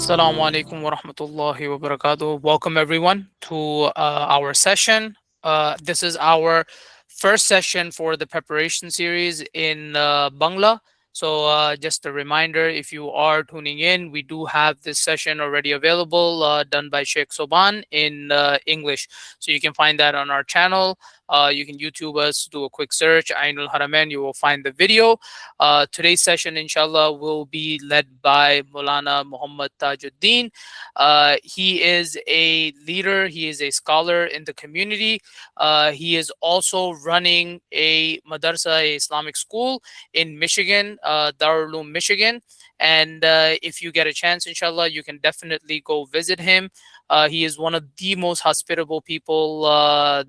Assalamu alaikum wa rahmatullahi wa barakatuh. Welcome everyone to our session. This is our first session for the preparation series in Bangla. So, just a reminder, if you are tuning in, we do have this session already available, done by Sheikh Soban in English. So you can find that on our channel. You can YouTube us, do a quick search, Ainul Haramain, you will find the video. Today's session, inshallah, will be led by Maulana Muhammad Tajuddin. He is a leader, he is a scholar in the community. He is also running a madrasa, a Islamic school in Michigan, Darul Uloom, Michigan. And if you get a chance, inshallah, you can definitely go visit him. He is one of the most hospitable people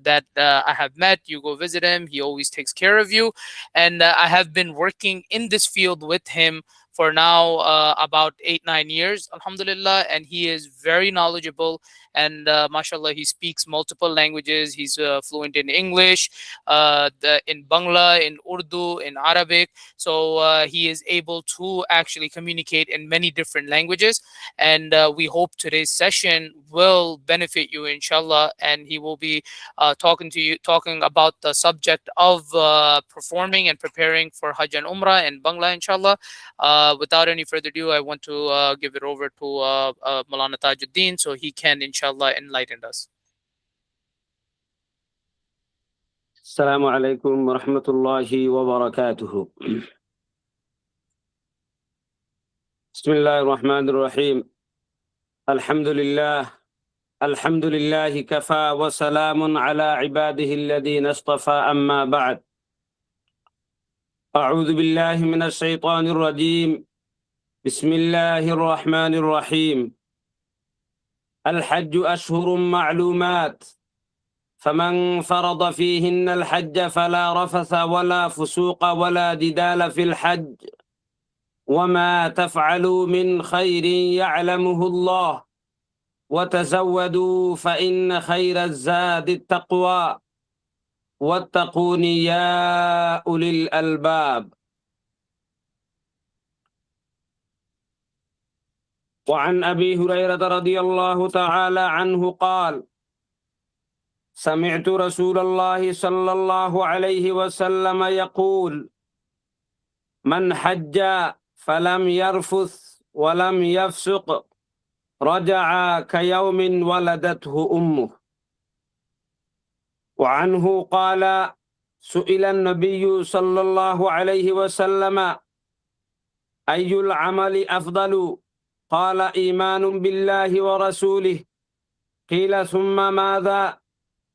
that I have met. You go visit him, he always takes care of you. And I have been working in this field with him for now about 8 9 years, alhamdulillah, and he is very knowledgeable. And mashallah, he speaks multiple languages. He's fluent in English, in Bangla, in Urdu, in Arabic. So he is able to actually communicate in many different languages. And we hope today's session will benefit you, inshallah. And he will be talking about the subject of performing and preparing for Hajj and Umrah in Bangla, inshallah. Without any further ado, I want to give it over to Maulana Tajuddin so he can, inshallah, enlighten us. السلام عليكم ورحمة الله وبركاته. بسم الله الرحمن الرحيم. الحمد لله كفى وسلام على عباده الذين اصطفى أما بعد. أعوذ بالله من الشيطان الرجيم. بسم الله الرحمن الرحيم. الحج أشهر معلومات فمن فرض فيهن الحج فلا رفث ولا فسوق ولا جدال في الحج وما تفعلوا من خير يعلمه الله وتزودوا فإن خير الزاد التقوى واتقون يا أولي الألباب. وعن أبي هريرة رضي الله تعالى عنه قال: سمعت رسول الله صلى الله عليه وسلم يقول: من حج فلم يرفث ولم يفسق رجع كيوم ولدته أمه. وعنه قال: سئل النبي صلى الله عليه وسلم: أي العمل أفضل؟ قال: إيمان بالله ورسوله. قيل: ثم ماذا؟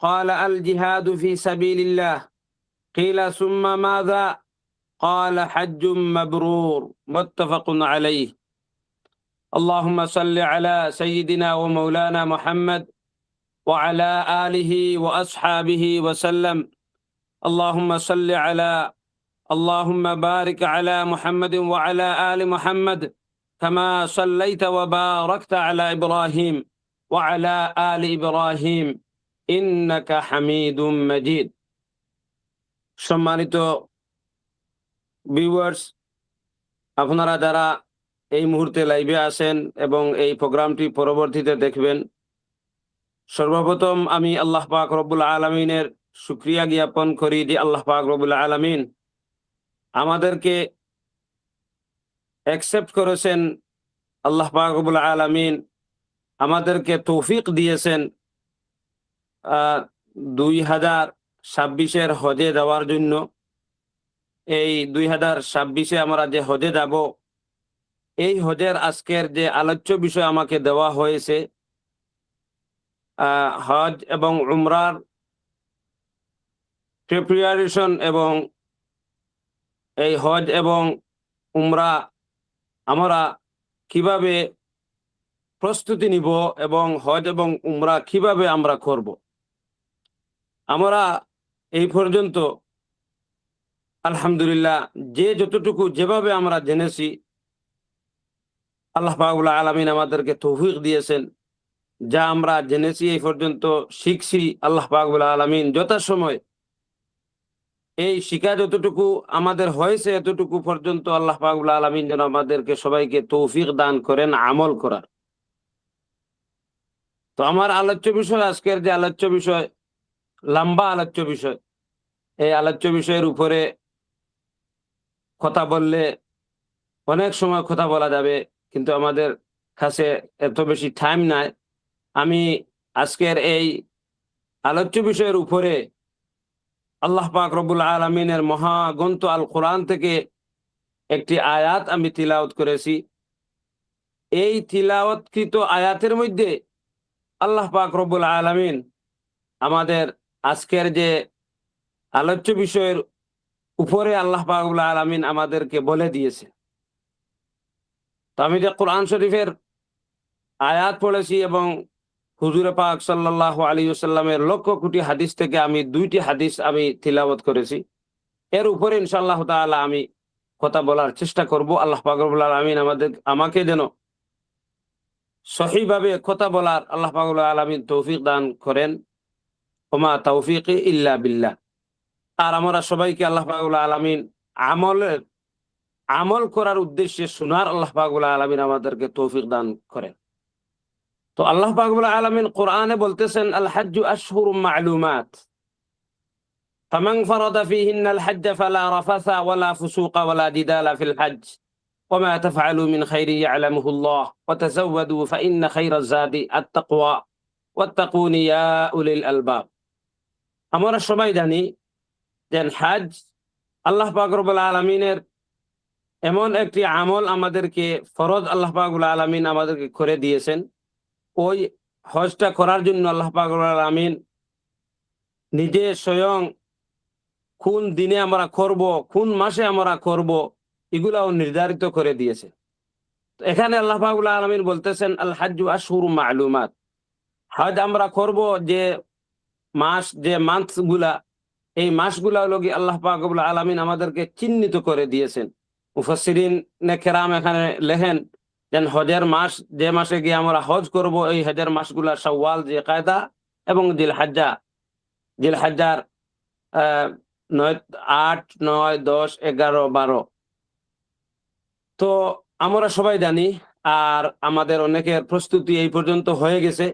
قال: الجهاد في سبيل الله. قيل: ثم ماذا؟ قال: حج مبرور. متفق عليه. اللهم صل على سيدنا ومولانا محمد وعلى آله وأصحابه وسلم. اللهم بارك على محمد وعلى آل محمد كما صليت وباركت على إبراهيم وعلى آل إبراهيم ইন্নাকা হামিদুম মাজিদ। সম্মানিত viewers, আপনারা যারা এই মুহূর্তে লাইভে আছেন এবং এই প্রোগ্রামটি পরবর্তীতে দেখবেন, সর্বপ্রথম আমি আল্লাহ পাক রব্বুল আলামিনের শুকরিয়া জ্ঞাপন করি যে আল্লাহ পাক রব্বুল আলামিন আমাদেরকে অ্যাকসেপ্ট করেছেন। আল্লাহ পাক রব্বুল আলামিন আমাদেরকে তৌফিক দিয়েছেন 2026 হজে যাওয়ার জন্য। এই 2026 আমরা যে হজে যাব, এই হজের আজকের যে আলোচ্য বিষয় আমাকে দেওয়া হয়েছে, হজ এবং উমরার প্রিপারেশন এবং এই হজ এবং উমরা আমরা কিভাবে প্রস্তুতি নিব এবং হজ এবং উমরা কিভাবে আমরা করব। আমরা এই পর্যন্ত আলহামদুলিল্লাহ যতটুকু যেভাবে আমরা জেনেছি, আল্লাহ পাক রব্বুল আলামিন আমাদেরকে তৌফিক দিয়েছেন। যা আমরা জেনেছি এই পর্যন্ত শিখছি, আল্লাহ পাক রব্বুল আলামিন যথাসময় এই শিক্ষা যতটুকু আমাদের হয়েছে এতটুকু পর্যন্ত আল্লাহ পাক রব্বুল আলামিন যেন আমাদেরকে সবাইকে তৌফিক দান করেন আমল করার। তো আমার আলোচ্য বিষয়, আজকের যে আলোচ্য বিষয়, লম্বা আলোচ্য বিষয়। এই আলোচ্য বিষয়ের উপরে কথা বললে অনেক সময় কথা বলা যাবে, কিন্তু আমাদের কাছে এত বেশি টাইম নাই। আমি আজকের এই আলোচ্য বিষয়ের উপরে আল্লাহ পাক রব্বুল আলামিনের মহাগ্রন্থ আল কোরআন থেকে একটি আয়াত আমি তিলাওয়াত করেছি। এই তিলাওয়াতকৃত আয়াতের মধ্যে আল্লাহ পাক রব্বুল আলামিন আমাদের আজকের যে আলোচ্য বিষয়ের উপরে আল্লাহ পাক রব্বুল আলামিন আমাদেরকে বলে দিয়েছে। তো আমি যে কোরআন শরীফের আয়াত পড়েছি এবং হুজুরে পাক সাল্লাল্লাহু আলাইহি ওয়াসাল্লামের লক্ষ কোটি হাদিস থেকে আমি 2টি হাদিস আমি তিলাওয়াত করেছি। এর উপরে ইনশাআল্লাহ তাআলা আমি কথা বলার চেষ্টা করব। আল্লাহ পাক রব্বুল আলামিন আমাকে যেন সহিভাবে কথা বলার আল্লাহ পাক রব্বুল আলামিন তৌফিক দান করেন। ওমা তাওফীকি ইল্লা বিল্লাহ। আর আমরা সবাইকে আল্লাহ পাক রব্বুল আলামিন আমল করার উদ্দেশ্যে শোনার আল্লাহ পাক রব্বুল আলামিন আমাদেরকে তৌফিক দান করেন। তো আল্লাহ পাক রব্বুল আলামিন কোরআনে বলতেছেন, আল হাজ্জু আশহুরুম মা'লুমাত ফামান ফারাদা ফীহিন্নাল হাজ্জ ফালা রাফাসা ওয়ালা ফুসুকা ওয়ালা জিদালা ফিল হজ্জ ওয়ামা তাফআলু মিন খাইরিন ইয়া'লামুহুল্লাহ ওয়া তাযাওয়াদু ফাইন্না খাইরাজ যাদি আত-তাকওয়া ওয়াত্তাকুনি ইয়া উলিল আলবাব। আমরা সবাই জানি যে হজ আল্লাহ পাক রব্বুল আলামিনের এমন একটি আমল আমাদেরকে ফরজ আল্লাহ পাক রব্বুল আলামিন আমাদেরকে করে দিয়েছেন। ওই হজটা করার জন্য আল্লাহ পাক রব্বুল আলামিন নিজে স্বয়ং কোন দিনে আমরা করব, কোন মাসে আমরা করব, এগুলাও নির্ধারিত করে দিয়েছে। তো এখানে আল্লাহ পাক রব্বুল আলামিন বলতেছেন, আল হাজ্জু আশহুরুম মা'লুমাত। হজ আমরা করব যে মান্থগুলা, এই মাসগুলা হলো কি আল্লাহ পাক রব্বুল আলামিন আমাদেরকে চিহ্নিত করে দিয়েছেন। মুফাসসিরিন কেরাম এখানে লেখেন যে হজের মাস, যে মাসে গিয়ে আমরা হজ করব, এই হজের মাসগুলা শাওয়াল, জিলকায়দা এবং জিলহজ্জার 8, 9, 10, 11, 12। তো আমরা সবাই জানি, আর আমাদের অনেকের প্রস্তুতি এই পর্যন্ত হয়ে গেছে।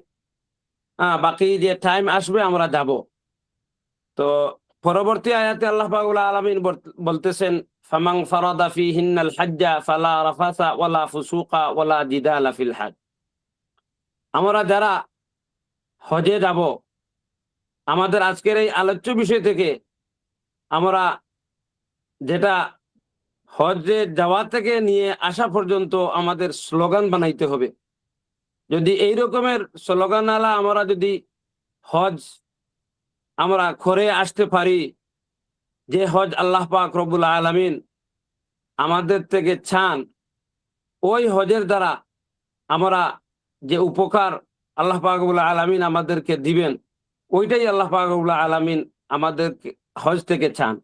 বাকি যে টাইম আসবে আমরা যাব। তো পরবর্তী আয়াতে আল্লাহ পাক রব্বুল আলামিন বলতেছেন, ফামান ফারাদা ফীহিন্নাল হাজ্জা ফালা রাফাসা ওয়ালা ফুসুকা ওয়ালা জিদালা ফিল হজ। আমরা যারা হজে যাব, আমাদের আজকের এই আলোচ্য বিষয় থেকে আমরা যেটা হজে যাওয়া থেকে নিয়ে আসা পর্যন্ত আমাদের স্লোগান বানাইতে হবে। যদি এই রকমের স্লোগান আলা আমরা যদি হজ আমরা করে আসতে পারি, যে হজ আল্লাহ পাক রব্বুল আলামিন আমাদের থেকে চান, ওই হজের দ্বারা আমরা যে উপকার আল্লাহ পাক রব্বুল আলামিন আমাদেরকে দিবেন, ওইটাই আল্লাহ পাক রব্বুল আলামিন আমাদেরকে হজ থেকে চান।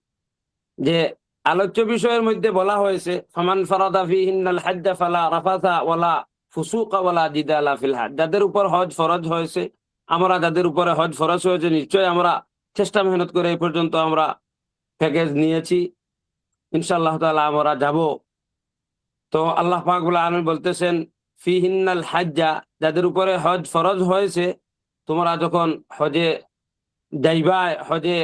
যে আলোচ্য বিষয়ের মধ্যে বলা হয়েছে, ফামান ফারাদা ফীহিন্নাল হাজ্জ ফালা রাফাসা ওয়ালা ফুসুকা ওয়ালা জিদালা ফিল হজ। যাদের উপর হজ ফরজ হয়েছে, আমরা যাদের উপরে হজ ফরজ হয়েছে, নিশ্চয়ই আমরা চেষ্টা মেহনত করে এই পর্যন্ত আমরা প্যাকেজ নিয়েছি, ইনশাআল্লাহ তাআলা আমরা যাব। তো আল্লাহ পাক রব্বুল আলামিন বলতেছেন, ফীহিন্নাল হাজ্জা, যাদের উপরে হজ ফরজ হয়েছে, তোমরা যখন হজে যাইবা, হজে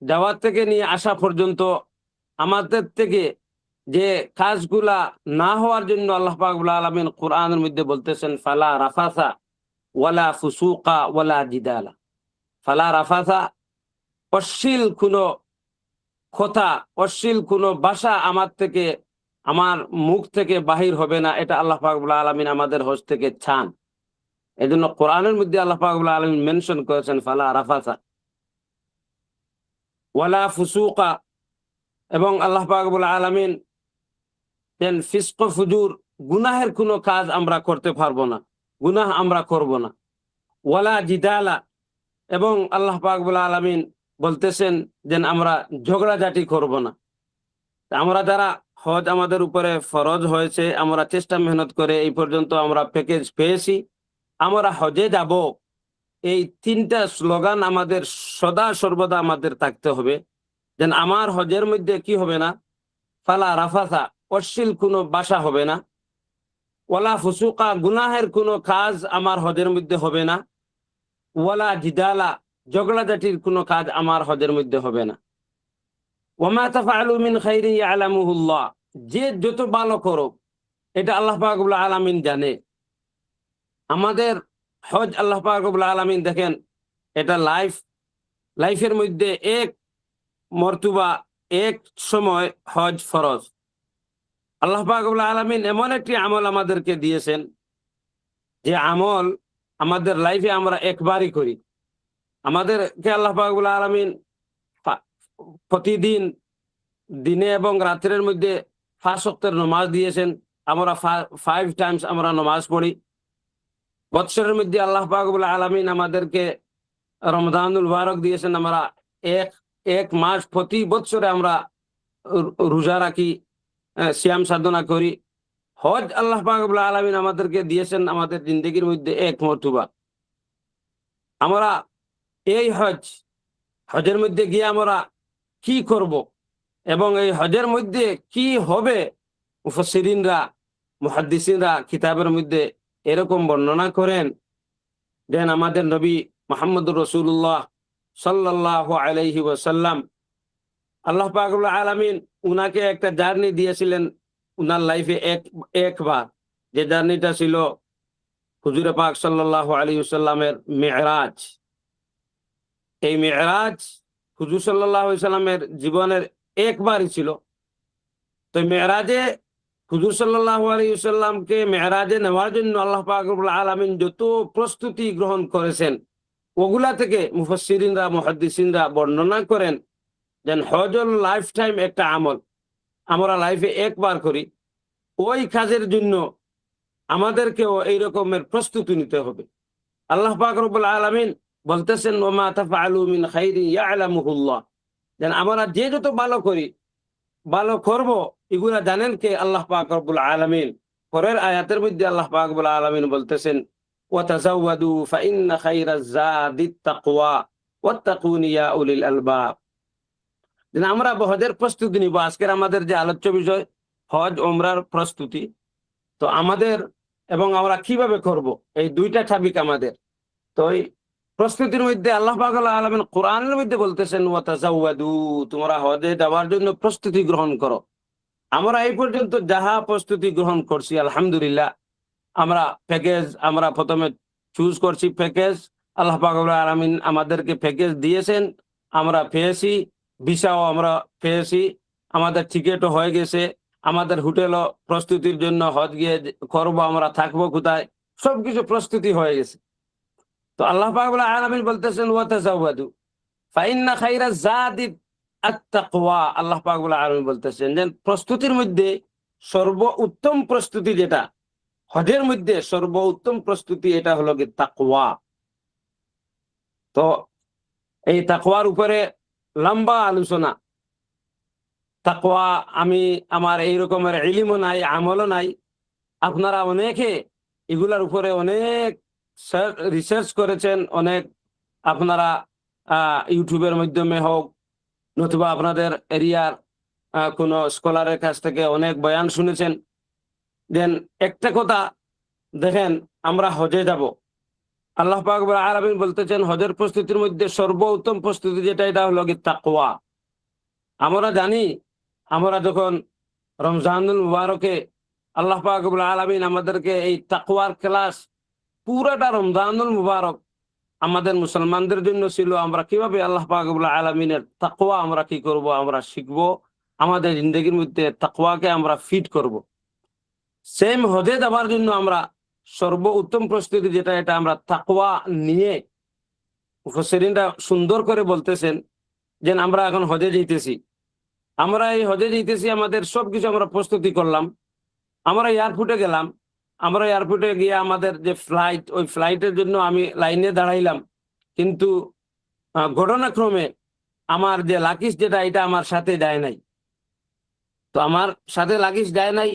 যাওয়ার থেকে নিয়ে আসা পর্যন্ত আমাদের থেকে যে কাজগুলা না হওয়ার জন্য আল্লাহ পাক রব্বুল আলামিন কোরআনের মধ্যে বলতেছেন, ফালা রাফাসা ওয়ালা ফুসুকা ওয়ালা জিদালা। ফালা রাফাসা, অশ্লীল কোনো কথা, অশ্লীল কোনো ভাষা আমার মুখ থেকে বাহির হবে না, এটা আল্লাহ পাক রব্বুল আলামিন আমাদের হজ থেকে চান। এজন্য কোরআনের মধ্যে আল্লাহ পাক রব্বুল আলামিন মেনশন করেছেন ফালা রাফাসা ওয়ালা ফুসুকা, এবং আল্লাহ পাক রব্বুল আলামিন দেন ফিসক ফুজুর, গুনাহের কোনো কাজ আমরা করতে পারবো না, গুনাহ আমরা করব না। ওয়ালা জিদালা, এবং আল্লাহ পাক রব্বুল আলামিন বলতেছেন যে আমরা ঝগড়াঝাটি করব না। আমরা যারা হজ আমাদের উপরে ফরজ হয়েছে, আমরা চেষ্টা মেহনত করে এই পর্যন্ত আমরা প্যাকেজ পেয়েছি, আমরা হজে যাব, এই 3টা স্লোগান আমাদের সদা সর্বদা আমাদের থাকতে হবে। যেন আমার হজের মধ্যে কি হবে না, ফালা রাফাসা, অশ্লীল কোনো ভাষা হবে না, ওয়ালা ফুসুকা, গুনাহের কোনো কাজ আমার হজের মধ্যে হবে না, ওয়ালা জিদালা, ঝগড়াঝাটির কোনো কাজ আমার হজের মধ্যে হবে না। ওয়ামা তাফআলু মিন খাইরিন ইয়ালামুহুল্লাহ, যে যত ভালো করো এটা আল্লাহ পাক রব্বুল আলামিন জানে। আমাদের হজ আল্লাহ পাক রব্বুল আলামিন দেখেন, এটা লাইফের মধ্যে এক মর্তুবা, এক সময় হজ ফরজ। আল্লাহ পাক রব্বুল আলামিন এমন একটি আমল আমাদেরকে দিয়েছেন, যে আমল আমাদের লাইফে আমরা একবারই করি। আমাদেরকে আল্লাহ পাক রব্বুল আলামিন প্রতিদিন দিনে এবং রাত্রের মধ্যে 5 ওয়াক্তের নামাজ দিয়েছেন। আমরা 5 টাইমস আমরা নামাজ পড়ি। বৎসরের মধ্যে আল্লাহ পাক রব্বুল আলামিন আমাদেরকে রমজানুল মুবারক দিয়েছেন। আমরা এক মাস প্রতি বৎসরে আমরা রোজা রাখি, সিয়াম সাধনা করি। হজ আল্লাহ পাক রব্বুল আলামিন আমাদেরকে দিয়েছেন আমাদের জিন্দেগির মধ্যে এক মর্তবা। আমরা এই হজের মধ্যে গিয়ে আমরা কি করব এবং এই হজের মধ্যে কি হবে, মুফাসসিরিনরা মুহাদ্দিসিনরা কিতাবের মধ্যে এরকম বর্ণনা করেন। দেন আমাদের নবী মুহাম্মদুর রাসূলুল্লাহ সাল্লাল্লাহু আলাইহি ওয়াসাল্লাম, আল্লাহ পাক রব্বুল আলামিন উনাকে একটা জার্নি দিয়েছিলেন উনার লাইফে একবার। যে জার্নিটা ছিল হুজুর পাক সাল্লাল্লাহু আলাইহি ওয়াসাল্লামের মিরাজ। এই মিরাজ হুজুর সাল্লাল্লাহু আলাইহি ওয়াসাল্লামের জীবনের একবারই ছিল। তো মিরাজে হুজুর সাল্লাল্লাহু আলাইহি ওয়াসাল্লামকে মিরাজে নেওয়ার জন্য আল্লাহ পাক রব্বুল আলামিন যত প্রস্তুতি গ্রহণ করেছেন, ওগুলা থেকে মুফাসসিরিনরা মুহাদ্দিসিনরা বর্ণনা করেন যে হজ হল লাইফ টাইম একটা আমল, আমরা লাইফে একবার করি। ওই কাজের জন্য আমাদেরকেও এই রকমের প্রস্তুতি নিতে হবে। আল্লাহ পাক রব্বুল আলামিন বলতেছেন, ওমা তাফআলু মিন খাইরিন ইয়ালামুহুল্লাহ, যেন আমরা যে যত ভালো করি, ভালো করব, এগুলা জানেন কে? আল্লাহ পাক রব্বুল আলামিন। পরের আয়াতের মধ্যে আল্লাহ পাক রব্বুল আলামিন বলতেছেন, ওয়া তাযাওয়াদু ফাইন্না খাইরাজ যাদিত তাকওয়া ওয়াত্তাকুনি ইয়া উলিল আলবাব। যেন আমরা হজের প্রস্তুতি নিব। আজকের আমাদের যে আলোচ্য বিষয় হজ ওমরার প্রস্তুতি। তো আমাদের এবং আমরা কিভাবে করব, এই দুইটা টপিক আমাদের। তো এই প্রস্তুতির মধ্যে আল্লাহ পাক রব্বুল আলামিন কোরআনের মধ্যে বলতেছেন, ওয়া তাযাওয়াদু, তোমরা হজে যাওয়ার জন্য প্রস্তুতি গ্রহণ করো। আমরা এই পর্যন্ত যাহা প্রস্তুতি গ্রহণ করছি আলহামদুলিল্লাহ, আমরা প্যাকেজ আমরা প্রথমে চুজ করছি প্যাকেজ। আল্লাহ পাক রব্বুল আলামিন আমাদেরকে প্যাকেজ দিয়েছেন, আমরা পেয়েছি, ভিসাও আমরা পেয়েছি, আমাদের টিকিটও হয়ে গেছে, আমাদের হোটেলও প্রস্তুতির জন্য হজ গিয়ে করবো, আমরা থাকবো কোথায়, সবকিছু প্রস্তুতি হয়ে গেছে। তো আল্লাহ পাক রব্বুল আলামিন বলতেছেন, ওয়া তাযাওয়াদু ফাইন্না খাইরাজ যাদি আত-তাকওয়া। আল্লাহ পাক রব্বুল আলামিন বলতেছেন যে প্রস্তুতির মধ্যে সর্বোত্তম প্রস্তুতি যেটা হজের মধ্যে সর্বোত্তম প্রস্তুতি, এটা হলো কি তাকওয়া। তো এই তাকওয়ার উপরে লম্বা আলোচনা। তাকওয়া আমার এই রকমের ইলমও নাই, আমলও নাই। আপনারা অনেকে এগুলার উপরে অনেক রিসার্চ করেছেন, অনেক আপনারা ইউটিউবের মাধ্যমে হোক নতুবা আপনাদের এরিয়ার কোনো স্কলারের কাছ থেকে অনেক বয়ান শুনেছেন। দেন একটা কথা দেখেন, আমরা হজে যাব, আল্লাহ পাক রব্বুল আলামিন বলতেছেন হজের প্রস্তুতির মধ্যে সর্বোত্তম প্রস্তুতি যেটা, এটা হলো কি তাকওয়া। আমরা জানি, আমরা যখন রমজানুল মুবারকে আল্লাহ পাক রব্বুল আলামিন আমাদেরকে এই তাকওয়ার ক্লাস, পুরাটা রমজানুল মুবারক আমাদের মুসলমানদের জন্য ছিল। আমরা কিভাবে আল্লাহ পাক রব্বুল আলামিনের তাকওয়া আমরা কি করব, আমরা শিখব, আমাদের জিন্দেগির মধ্যে তাকওয়াকে আমরা ফিট করব। সেম হজে যাওয়ার জন্য আমরা সর্বোত্তম প্রস্তুতি যেটা, এটা আমরা তাকওয়া নিয়ে, মুফাসসিরিনরা সুন্দর করে বলতেছেন যে আমরা এখন হজে যাইতেছি, আমরা এই হজে যাইতেছি, আমাদের সবকিছু আমরা প্রস্তুতি করলাম, আমরা এয়ারপোর্টে গেলাম, আমরা এয়ারপোর্টে গিয়ে আমাদের যে ফ্লাইট, ওই ফ্লাইটের জন্য আমি লাইনে দাঁড়াইলাম, কিন্তু ঘটনাক্রমে আমার যে লাগেজ যেটা, এটা আমার সাথে যায় নাই। তো আমার সাথে লাগেজ যায় নাই,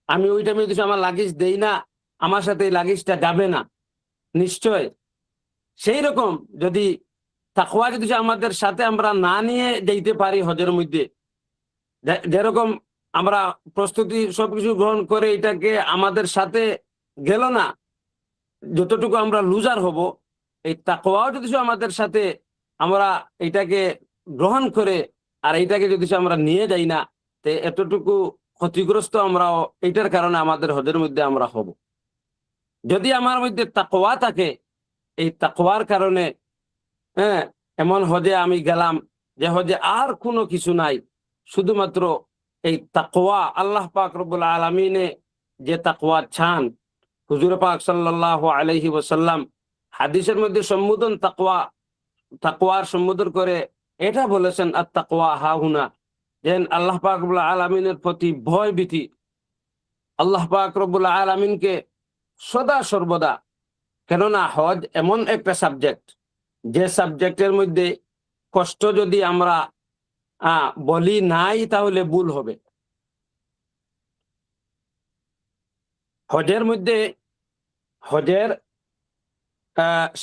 আমি ওই টাইমে যদি আমার লাগেজ দেই না, আমার সাথে এই লাগেজটা যাবে না নিশ্চয়। সেই রকম যদি তাকওয়া যদি আমাদের সাথে আমরা না নিয়ে যাইতে পারি হজের মধ্যে, যেরকম আমরা প্রস্তুতি সবকিছু গ্রহণ করে এটাকে আমাদের সাথে গেল না, যতটুকু আমরা লুজার হব, এই তাকওয়াও যদি আমাদের সাথে আমরা এটাকে গ্রহণ করে আর এইটাকে যদি আমরা নিয়ে যাই না, তে এতটুকু ক্ষতিগ্রস্ত আমরাও এটার কারণে আমাদের হজের মধ্যে আমরা হব। যদি আমার মধ্যে তাকওয়া থাকে, এই তাকওয়ার কারণে হ্যাঁ এমন হজে আমি গেলাম যে হজে আর কোনো কিছু নাই, শুধুমাত্র এই তাকওয়া, আল্লাহ পাক রব্বুল আলামিনে যে তাকওয়া চান, হুজুর পাক সাল্লাল্লাহু আলাইহি ওয়াসাল্লাম হাদিসের মধ্যে সম্বোধন তাকওয়ার সম্বোধন করে এটা বলেছেন, আত তাকওয়া হাহুনা, যে আল্লাহ পাক রব্বুল আলামিনের প্রতি ভয় ভীতি, আল্লাহ পাক রব্বুল আলামিনকে সদা সর্বদা। কেননা হজ এমন একটা সাবজেক্ট, যে সাবজেক্টের মধ্যে কষ্ট যদি আমরা বলি নাই তাহলে ভুল হবে। হজের মধ্যে হজের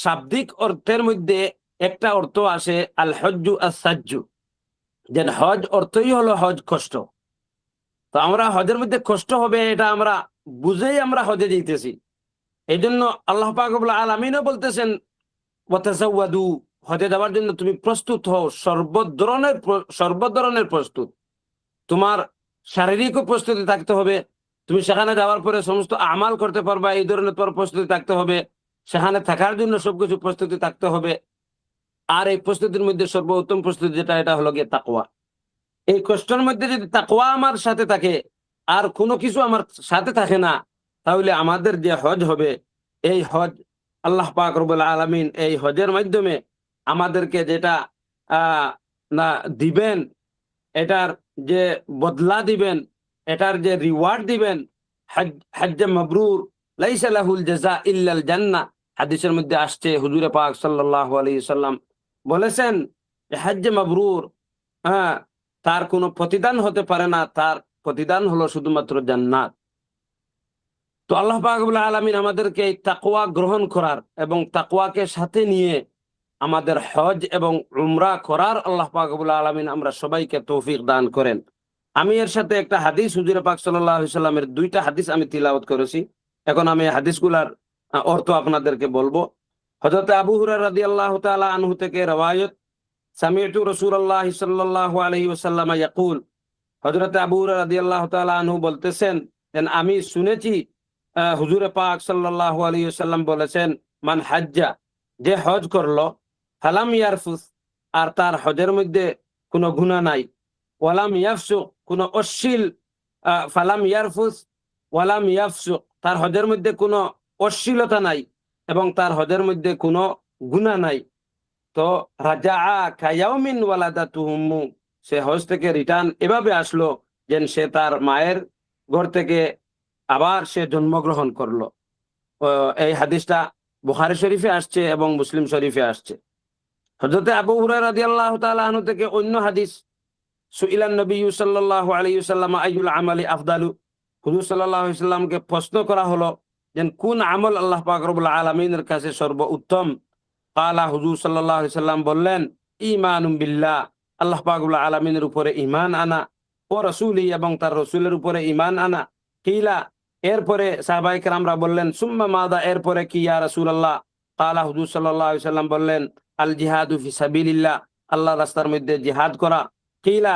শাব্দিক অর্থের মধ্যে একটা অর্থ আসে আল হজ্জু আস-সাজ্জু, যে হজ অর্থই হলো হজ কষ্ট। তো আমরা হজের মধ্যে কষ্ট হবে এটা আমরা বুঝেই আমরা হজে যেতেছি। এই জন্য আল্লাহ পাক রব্বুল আলামিনও বলতেছেন ওয়াতাযাওয়াদু, হজে যাওয়ার জন্য তুমি প্রস্তুত হও, সর্ব ধরনের প্রস্তুত। তোমার শারীরিকও প্রস্তুতি থাকতে হবে, তুমি সেখানে যাওয়ার পরে সমস্ত আমাল করতে পারবা, এই ধরনের তোমার প্রস্তুতি থাকতে হবে। সেখানে থাকার জন্য সবকিছু প্রস্তুতি থাকতে হবে। আর এই প্রস্তুতির মধ্যে সর্বোত্তম প্রস্তুতি যেটা, এটা হলো গিয়ে তাকওয়া। এই কষ্টের মধ্যে যদি তাকওয়া আমার সাথে থাকে আর কোনো কিছু আমার সাথে থাকে না, তাহলে আমাদের যে হজ হবে, এই হজ আল্লাহ পাক রব্বুল আলামিন এই হজের মাধ্যমে আমাদেরকে যেটা না দিবেন, এটার যে বদলা দিবেন, এটার যে রিওয়ার্ড দিবেন, হজ্জে মাবরুর লাইসা লাহুল জাযা ইল্লাল জান্নাহ, হাদিসের মধ্যে আসছে হুজুর পাক সাল্লাল্লাহু আলাইহি সাল্লাম বলেছেন যে হজ্জে মাবরুর তার কোনো প্রতিদান হতে পারে না, তার প্রতিদান হলো শুধুমাত্র জান্নাত। তো আল্লাহ পাক রব্বুল আলামিন আমাদেরকে এই তাকওয়া গ্রহণ করার এবং তাকওয়াকে সাথে নিয়ে আমাদের হজ এবং উমরা করার আল্লাহ পাক রব্বুল আলামিন আমরা সবাইকে তৌফিক দান করেন। আমি এর সাথে একটা হাদিস, হুজুর পাক সাল্লাল্লাহু আলাইহি সাল্লামের দুইটা হাদিস আমি তিলাওয়াত করেছি, এখন আমি হাদিসগুলার অর্থ আপনাদেরকে বলবো। হযরত আবু হুরায়রা রাদিয়াল্লাহু তাআলা আনহু থেকে রওয়ায়াত, সামি'তু রাসূলুল্লাহ সাল্লাল্লাহু আলাইহি ওয়াসাল্লাম ইয়াকুল, হযরত আবু হুরায়রা রাদিয়াল্লাহু তাআলা আনহু বলতেছেন যে আমি শুনেছি হুজুর পাক সাল্লাল্লাহু আলাইহি ওয়াসাল্লাম বলেছেন, মান হাজ্জা, যে হজ করলো, ফালাম ইয়ারফুস, আর তার হজের মধ্যে কোনো গুনাহ নাই, ওয়ালাম ইয়াফসুক, কোনো অশ্লীল, ফালাম ইয়ারফুস ওয়ালাম ইয়াফসুক, তার হজের মধ্যে কোনো অশ্লীলতা নাই এবং তার হজের মধ্যে কোনো গুনাহ নাই, তো রাজাআ কায়াউমিন ওয়ালাদাতুহু উম্মু, সে হজ থেকে রিটার্ন এভাবে আসলো যেন সে তার মায়ের ঘর থেকে আবার সে জন্মগ্রহণ করলো। এই হাদিসটা বুখারী শরীফে আসছে এবং মুসলিম শরীফে আসছে। হযরত আবু হুরায়রা রাদিয়াল্লাহু তাআলা আনহু থেকে অন্য হাদিস, সুইলান নবী সাল্লাল্লাহু আলাইহি ওয়াসাল্লাম আইয়ুল আমালি আফদালু, হুজুর সাল্লাল্লাহু আলাইহি ওয়াসাল্লামকে প্রশ্ন করা হলো যে কোন আমল আল্লাহ পাক রব্বুল আলামিনের কাছে সর্বোত্তম। কালা, হুজুর সাল্লাল্লাহু আলাইহি ওয়াসাল্লাম বললেন, ঈমানুম বিল্লাহ, আল্লাহ পাক রব্বুল আলামিনের উপরে ঈমান আনা, ও রাসূলি, এবং তার রাসূলের উপরে ঈমান আনা। কিলা, এরপরে সাহাবায়ে কেরামরা বললেন, সুম্মা মাদা, এরপরে কি ইয়া রাসূলুল্লাহ? কালা, হুজুর সাল্লাল্লাহু আলাইহি ওয়াসাল্লাম বললেন, আল জিহাদু ফি সাবিলিল্লাহ, আল্লাহর রাস্তার মধ্যে জিহাদ করা। কিলা,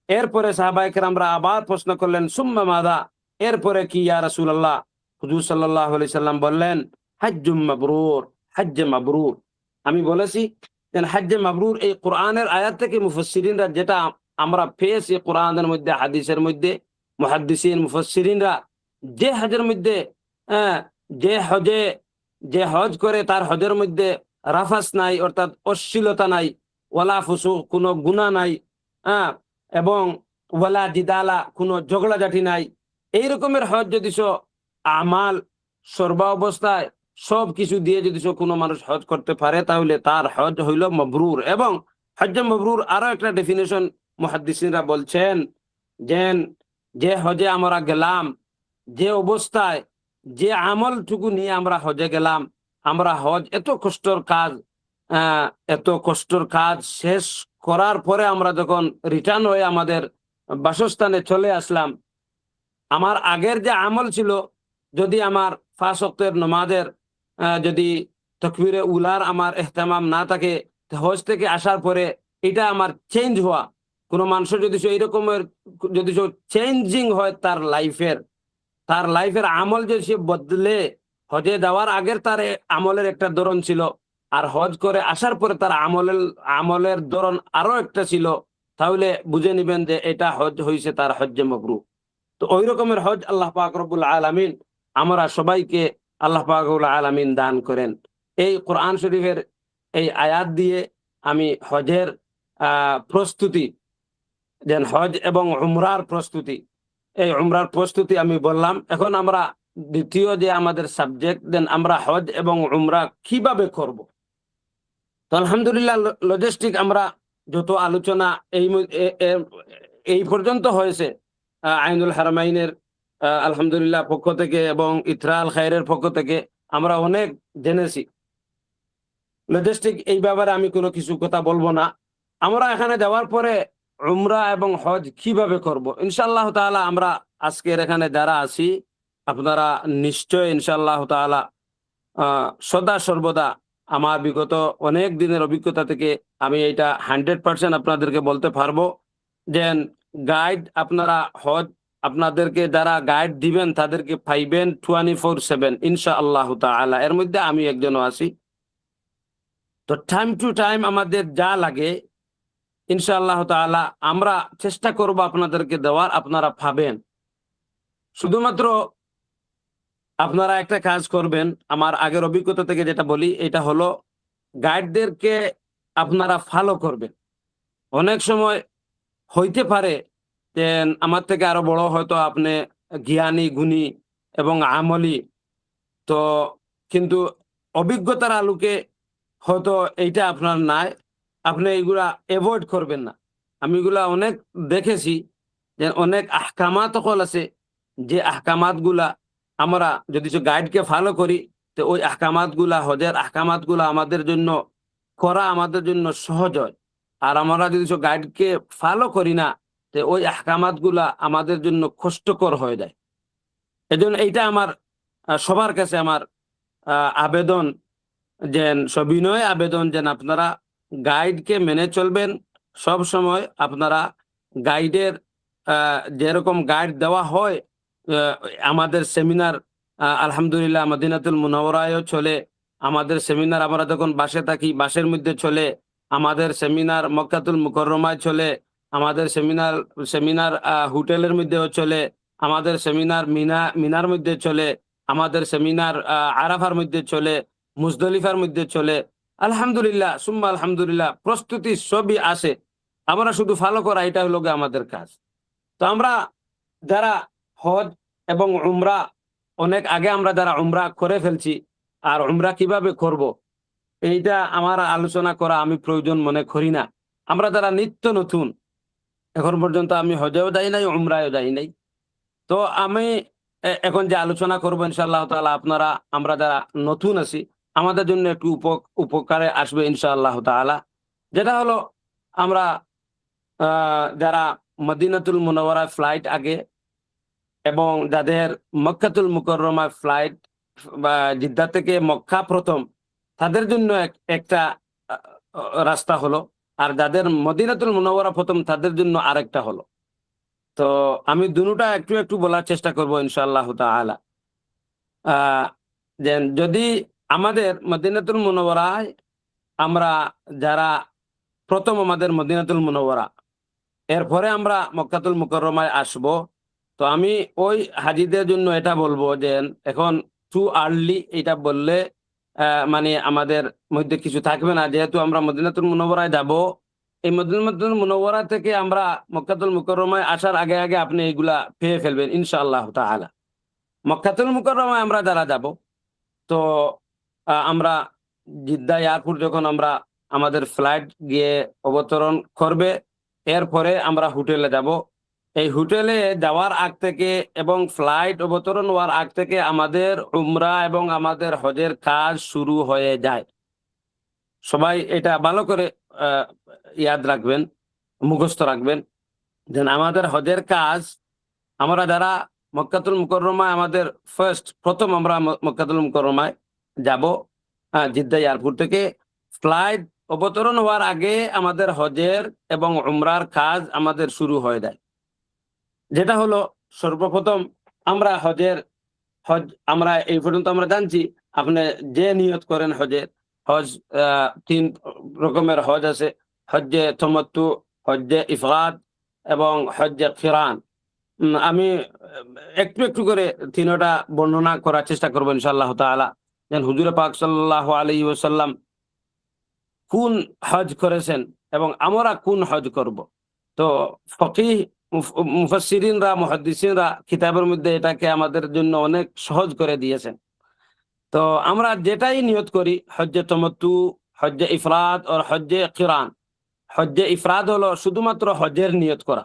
এরপরে সাহাবায়ে কেরামরা আবার প্রশ্ন করলেন, সুম্মা মাদা, এরপরে কি ইয়া রাসূলুল্লাহ? হুজুর সাল্লাল্লাহু আলাইহি ওয়াসাল্লাম বললেন, হাজ্জুম মাবরুর, হজ্জে মাবরুর। আমি বলেছি যে হজ্জে মাবরুর এই কোরআনের আয়াত থেকে মুফাসসিরিনরা যেটা আমরা পেয়েছি, কোরআনের মধ্যে হাদিসের মধ্যে মুহাদ্দিসিন মুফাসসিরিনরা যে হজের মধ্যে যে হজ করে তার হজের মধ্যে রাফাস নাই, অর্থাৎ অশ্লীলতা নাই, ওয়ালা ফুসুক, কোনো গুনাহ নাই, এবং ওয়ালা জিদালা, কোনো ঝগড়াঝাটি নাই, এই রকমের হজ যদি আমাল সর্ব অবস্থায় সব কিছু দিয়ে যদি কোনো মানুষ হজ করতে পারে, তাহলে তার হজ হইল মাবরুর। এবং হজ্জে মাবরুর আরো একটা ডেফিনেশন মুহাদ্দিসিনরা বলছেন, যে হজে আমরা গেলাম, যে অবস্থায় যে আমলটুকু নিয়ে আমরা হজে গেলাম, আমরা হজ এত কষ্টর কাজ শেষ করার পরে আমরা যখন রিটার্ন হয়ে আমাদের বাসস্থানে চলে আসলাম, আমার আগের যে আমল ছিল, যদি আমার 5 ওয়াক্তের নামাজের যদি তাকবীরে উলার আমার ইহতিমাম না থাকে, হজ থেকে আসার পরে এটা আমার চেঞ্জ হওয়া, কোনো মানুষের যদি সে এইরকমের যদি চেঞ্জিং হয় তার লাইফের আমল যে সে বদলে, হজে যাওয়ার আগের তার আমলের একটা ধরন ছিল, আর হজ করে আসার পরে তার আমলের ধরন আরো একটা ছিল, তাহলে বুঝে নিবেন যে এটা হজ হইছে তার হজ্জে মাবরুর। তো ওই রকমের হজ আল্লাহ পাক রব্বুল আলামিন আমরা সবাইকে আল্লাহ পাক রব্বুল আলামিন দান করেন। এই কোরআন শরীফের এই আয়াত দিয়ে আমি হজের প্রস্তুতি, দেন হজ এবং উমরার প্রস্তুতি, এই উমরার প্রস্তুতি আমি বললাম। এখন আমরা দ্বিতীয় যে আমাদের সাবজেক্ট, দেন আমরা হজ এবং উমরা কিভাবে করব। তো আলহামদুলিল্লাহ লজিস্টিক আমরা যত আলোচনা এই পর্যন্ত হয়েছে আইনুল হারামাইনের আলহামদুলিল্লাহ পক্ষ থেকে এবং ইথরা আল খায়রের পক্ষ থেকে আমরা অনেক জেনেছি। লজিস্টিক এই ব্যাপারে আমি কোনো কিছু কথা বলবো না। আমরা এখানে যাওয়ার পরে উমরা এবং হজ কিভাবে করব ইনশাআল্লাহ তাআলা, আমরা আজকের এখানে যারা আছি আপনারা নিশ্চয় ইনশাআল্লাহ তাআলা সদা সর্বদা আমার বিগত অনেক দিনের অভিজ্ঞতা থেকে আমি এটা 100% আপনাদেরকে বলতে পারবো যে গাইড আপনারা হজ আপনাদেরকে যারা গাইড দিবেন তাদেরকে পাইবেন 24/7 ইনশাআল্লাহ তাআলা। এর মধ্যে আমি একজনও আছি। তো টাইম টু টাইম আমাদের যা লাগে ইনশাআল্লাহ তাআলা আমরা চেষ্টা করব আপনাদেরকে দেওয়ার, আপনারা পাবেন। শুধুমাত্র আপনারা একটা কাজ করবেন, আমার আগের অভিজ্ঞতা থেকে যেটা বলি এটা হলো গাইডদেরকে আপনারা ফলো করবেন। অনেক সময় হইতে পারে যে আমার থেকে আরো বড় হয়তো আপনি জ্ঞানী গুণী এবং আমলি, তো কিন্তু অভিজ্ঞতার আলোকে হয়তো এইটা আপনার নাই, আপনি এইগুলা অ্যাভয়েড করবেন না। আমি এগুলা অনেক দেখেছি যে অনেক আহকামাত সকল আছে, যে আহকামাত গুলা আমরা যদি গাইডকে ফলো করি তো ওই আহকামাত গুলা, হজের আহকামাত গুলা আমাদের জন্য করা আমাদের জন্য সহজ হয়। আর আমরা যদি গাইডকে ফলো করি না তো ওই আহকামাত গুলা আমাদের জন্য কষ্টকর হয়ে যায়। এজন্য এইটা আমার সবার কাছে আমার আবেদন, যেন সবিনয় আবেদন যেন আপনারা গাইডকে মেনে চলবেন। সব সময় আপনারা গাইডের যেরকম গাইড দেওয়া হয় আমাদের সেমিনার আলহামদুলিল্লাহ মদিনাতুল মুনাওয়ারায়ও চলে, আমাদের সেমিনার আমরা যখন বাসে থাকি বাসের মধ্যে চলে, আমাদের সেমিনার মক্কাতুল মুকাররমায় চলে, আমাদের সেমিনার হোটেলের মধ্যেও চলে, আমাদের সেমিনার মিনার মধ্যে চলে, আমাদের সেমিনার আরাফার মধ্যে চলে, মুজদলিফার মধ্যে চলে। আলহামদুলিল্লাহ সুম্মা আলহামদুলিল্লাহ, প্রস্তুতি সবই আসে, আমরা শুধু ফলো করা এটা হলো আমাদের কাজ। তো আমরা যারা হজ এবং উমরা অনেক আগে আমরা যারা উমরা করে ফেলছি, আর উমরা কিভাবে করব এইটা আমার আলোচনা করা আমি প্রয়োজন মনে করি না। আমরা যারা নিত্য নতুন, এখন পর্যন্ত আমি হজেও যাই নাই, উমরায়ও যাই নাই, তো আমি এখন যে আলোচনা করবো ইনশাআল্লাহ তাআলা আপনারা আমরা যারা নতুন আছি আমাদের জন্য একটু উপকারে আসবে ইনশাআল্লাহ তাআলা। যেটা হলো আমরা যারা মদিনাতুল মুনাওয়ারায় ফ্লাইট আগে এবং যাদের মক্কাতুল মুকাররমায় ফ্লাইট বা জিদ্দা থেকে মক্কা প্রথম, তাদের জন্য একটা রাস্তা হলো, আর যাদের মদিনাতুল মুনাওয়ারা প্রথম তাদের জন্য আরেকটা হলো। তো আমি দুটোটা একটু একটু বলার চেষ্টা করব ইনশাআল্লাহ তাআলা। যদি আমাদের মদিনাতুল মুনাওয়ারায় আমরা যারা প্রথম আমাদের মদিনাতুল মুনাওয়ারা, এরপরে আমরা মক্কাতুল মুকাররমায় আসব, তো আমি ওই হাজিদের জন্য এটা বলবো যে এখন টু আর্লি এটা বললে মানে আমাদের মধ্যে কিছু থাকবে না, যেহেতু আমরা মদিনাতুল মুনাওয়ারায় যাব। এই মদিনাতুল মুনাওয়ারা থেকে আমরা মক্কাতুল মুকাররমায় আসার আগে আগে আপনি এগুলা পেয়ে ফেলবেন ইনশাআল্লাহ তাআলা। মক্কাতুল মুকাররমায় আমরা যারা যাব, তো আমরা জিদ্দা এয়ারপোর্ট যখন আমরা আমাদের ফ্লাইট গিয়ে অবতরণ করবে, এরপরে আমরা হোটেলে যাব। এই হোটেলে যাওয়ার আগ থেকে এবং ফ্লাইট অবতরণ হওয়ার আগ থেকে আমাদের উমরা এবং আমাদের হজের কাজ শুরু হয়ে যায়। সবাই এটা ভালো করে ইয়াদ রাখবেন, মুখস্থ রাখবেন। যেন আমাদের হজের কাজ, আমরা যারা মক্কাতুল মুকাররমায় আমাদের প্রথম আমরা মক্কাতুল মুকাররমায় যাব, জিদ্দা এয়ারপোর্ট থেকে ফ্লাইট অবতরণ হওয়ার আগে আমাদের হজের এবং উমরার কাজ আমাদের শুরু হয়ে যায়। যেটা হলো সর্বপ্রথম আমরা হজ আমরা এই পর্যন্ত আমরা জানছি, আপনি যে নিয়ত করেন হজের, হজ 3 রকমের হজ আছে: হজ্জে তামাত্তু, হজ্জে ইফরাদ এবং হজ্জে কিরান। আমি একটু একটু করে তিনটা বর্ণনা করার চেষ্টা করবো ইনশাআল্লাহ তাআলা। যেন হুজুর পাক সাল্লাল্লাহু আলাইহি ওয়াসাল্লাম কোন হজ করেছেন এবং আমরা কোন হজ করব। তো ফকিহ মুফাসসিরিনরা, মুহাদ্দিসিনরা কিতাবের মধ্যে এটাকে আমাদের জন্য অনেক সহজ করে দিয়েছেন। তো আমরা যেটাই নিয়ত করি, হজ্জে তামাত্তু, হজ্জে ইফরাদ আর হজ্জে কিরান। হজ্জে ইফরাদ হলো শুধুমাত্র হজের নিয়ত করা।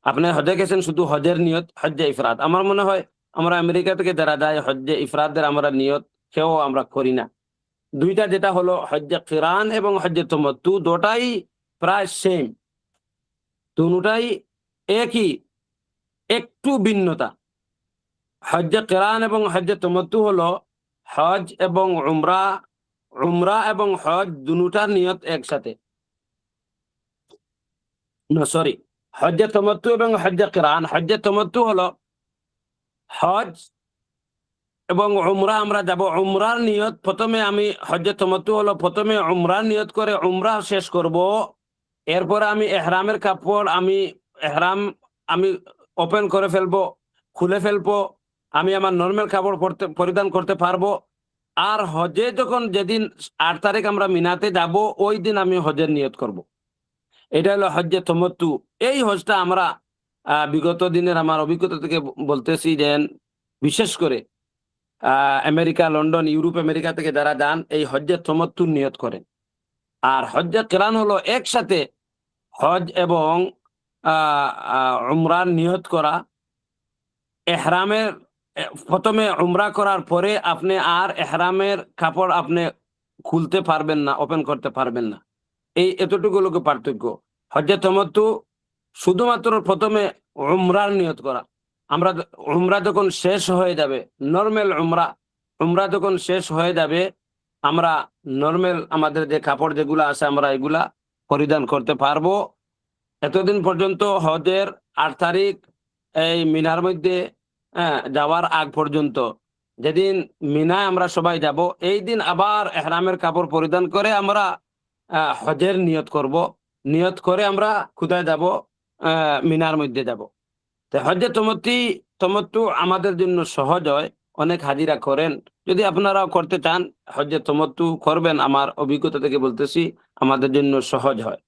আপনি হজে গেছেন, শুধু হজের নিয়ত হজ্জে ইফরাদ। আমার মনে হয় আমরা আমেরিকা থেকে যারা যায় হজ্জে ইফরাদের আমরা নিয়ত কেউ আমরা করি না। দুইটা যেটা হলো হজ্জে কিরান এবং হজ্জে তামাত্তু, দুটাই প্রায় সেম, দুটাই একই, একটু ভিন্নতা। হজ্জে কিরান এবং হজ্জে তামাত্তু হলো হজ এবং উমরা, উমরা এবং হজ দুটার নিয়ত একসাথে। সরি, হজ্জে তামাত্তু এবং হজ্জে কিরান। হজ্জে তামাত্তু হলো হজ এবং উমরা আমরা যাব, উমরার নিয়ত প্রথমে আমি হজ্জে তামাত্তু হলো প্রথমে উমরার নিয়ত করে উমরা শেষ করব। এরপরে আমি এহরামের কাপড় এহরাম আমি ওপেন করে ফেলবো, খুলে ফেলবো, আমি আমার নরমাল কাপড় পরিধান করতে পারবো। আর হজে যখন যেদিন 8 তারিখ আমরা মিনাতে যাব, ওই দিন আমি হজের নিয়ত করব। এটা হলো হজ্জে তামাত্তু। এই হজটা আমরা বিগত দিনের আমার অভিজ্ঞতা থেকে বলতেছি যে বিশেষ করে আমেরিকা, লন্ডন, ইউরোপ, আমেরিকা থেকে যারা যান এই হজ্জে তামাত্তুর নিয়ত করেন। আর হজ্জে কিরান হলো একসাথে হজ এবং উমরার নিয়ত করা। এহরামের প্রথমে উমরা করার পরে আপনি আর এহরামের কাপড় আপনি খুলতে পারবেন না, ওপেন করতে পারবেন না। এই এতটুকু লোক পার্থক্য। হজ্জে তামাত্তু শুধুমাত্র প্রথমে উমরার নিয়ত করা। উমরা যখন শেষ হয়ে যাবে, নরমাল উমরা যখন শেষ হয়ে যাবে, আমরা নরমাল আমাদের যে কাপড় যেগুলো আছে আমরা এগুলা পরিধান করতে পারবো। এতদিন পর্যন্ত হজের 8 তারিখ এই মিনার মধ্যে যাওয়ার আগ পর্যন্ত, যেদিন মিনায় আমরা সবাই যাব, এই দিন আবার এহরামের কাপড় পরিধান করে আমরা হজের নিয়ত করব। নিয়ত করে আমরা কোথায় যাব? মিনার মধ্যে যাব। তো হজ্জে তামাত্তু আমাদের জন্য সহজ হয়, অনেক হাজিরা করেন। যদি আপনারাও করতে চান হজ্জে তামাত্তু করবেন, আমার অভিজ্ঞতা থেকে বলতেছি আমাদের জন্য সহজ হয়।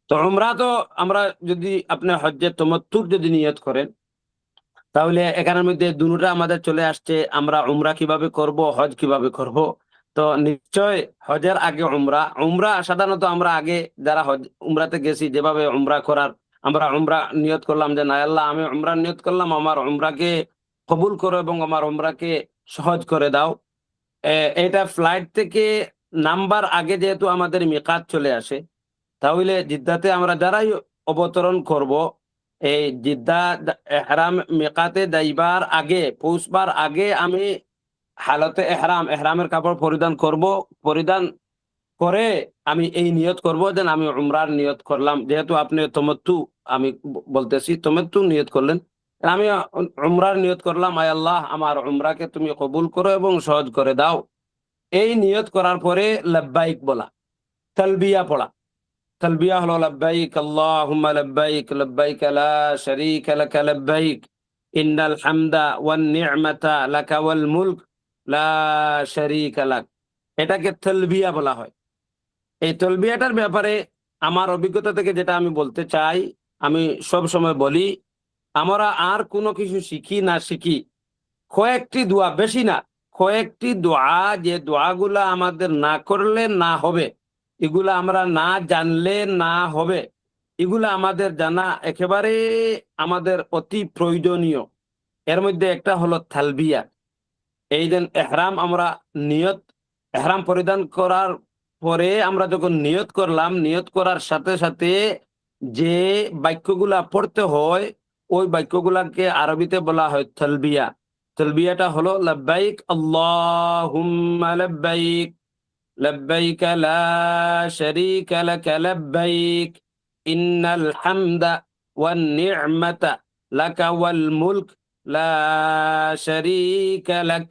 তো উমরা তো আমরা যদি আপনি হজ্জে তামাত্তুর যদি নিয়ত করেন, তাহলে এখানের মধ্যে দুটোটা আমাদের চলে আসছে, আমরা উমরা কিভাবে করব, হজ কিভাবে করব। তো নিশ্চয় হজের আগে উমরা সাধারণত আমরা আগে যারা হজ উমরাতে গেছি, যেভাবে উমরা করার আমরা উমরা নিয়ত করলাম যে না আল্লাহ, আমি উমরা নিয়ত করলাম, আমার উমরাকে কবুল করো এবং আমার উমরাকে সহজ করে দাও। এটা ফ্লাইট থেকে নামবার আগে যেহেতু আমাদের মিকাত চলে আসে, তাহলে জিদ্দাতে আমরা যারাই অবতরণ করব, এই জিদ্দা এহরাম মিকাতে যাইবার আগে, পৌঁছবার আগে আমি হালতে এহরামের কাপড় পরিধান করব। পরিধান করে আমি এই নিয়ত করব যে আমি উমরার নিয়ত করলাম। যেহেতু আপনি তামাত্তু, আমি বলতেছি তামাত্তু নিয়ত করলেন, আমি উমরার নিয়ত করলাম, আয় আল্লাহ, আমার উমরাকে তুমি কবুল করো এবং সহজ করে দাও। এই নিয়ত করার পরে লাব্বাইক বলা, তালবিয়া পড়া। তালবিয়া হলো লাব্বাইক আল্লাহুম্মা লাব্বাইক, লাব্বাইক লা শারীকা লাকা লাব্বাইক, ইন্নাল হামদা ওয়ান নি'মাতা লাকা ওয়াল মুলক লা শারীকা লাক। এটাকে তালবিয়া বলা হয়। এই তালবিয়াটার ব্যাপারে আমার অভিজ্ঞতা থেকে যেটা আমি বলতে চাই, আমি সব সময় বলি, আমরা আর কোনো কিছু শিখি না শিখি, কয়েকটি দোয়া, বেশি না, কয়েকটি দোয়া, যে দোয়াগুলা আমাদের না করলে না হবে, এগুলা আমরা না জানলে না হবে, এগুলা আমাদের জানা একেবারে আমাদের অতি প্রয়োজনীয়। এর মধ্যে একটা হলো তালবিয়া। এই দিন এহরাম পরিধান করার পরে আমরা যখন নিয়ত করলাম, নিয়ত করার সাথে সাথে যে বাক্যগুলা পড়তে হয়, ওই বাক্যগুলাকে আরবিতে বলা হয় তালবিয়া। তালবিয়াটা হলো লাব্বাইক আল্লাহুম্মা লাব্বাইক, لبيك لا شريك لك لبيك إن الحمد والنعمة لك والملك لا شريك لك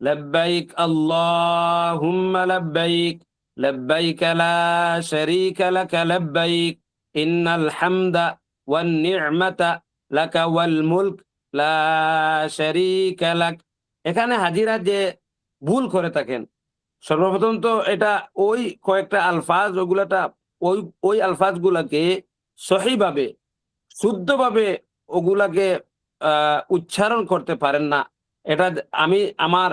لبيك اللهم لبيك لبيك لا شريك لك لبيك إن الحمد والنعمة لك والملك লা শারীকা লাক। এখানে হাজিরা যে ভুল করে থাকেন, সর্বপ্রথম তো এটা ওই কয়েকটা আলফাজ ওই ওই আলফাজগুলাকে সহিভাবে শুদ্ধভাবে ওগুলাকে উচ্চারণ করতে পারেন না। এটা আমি আমার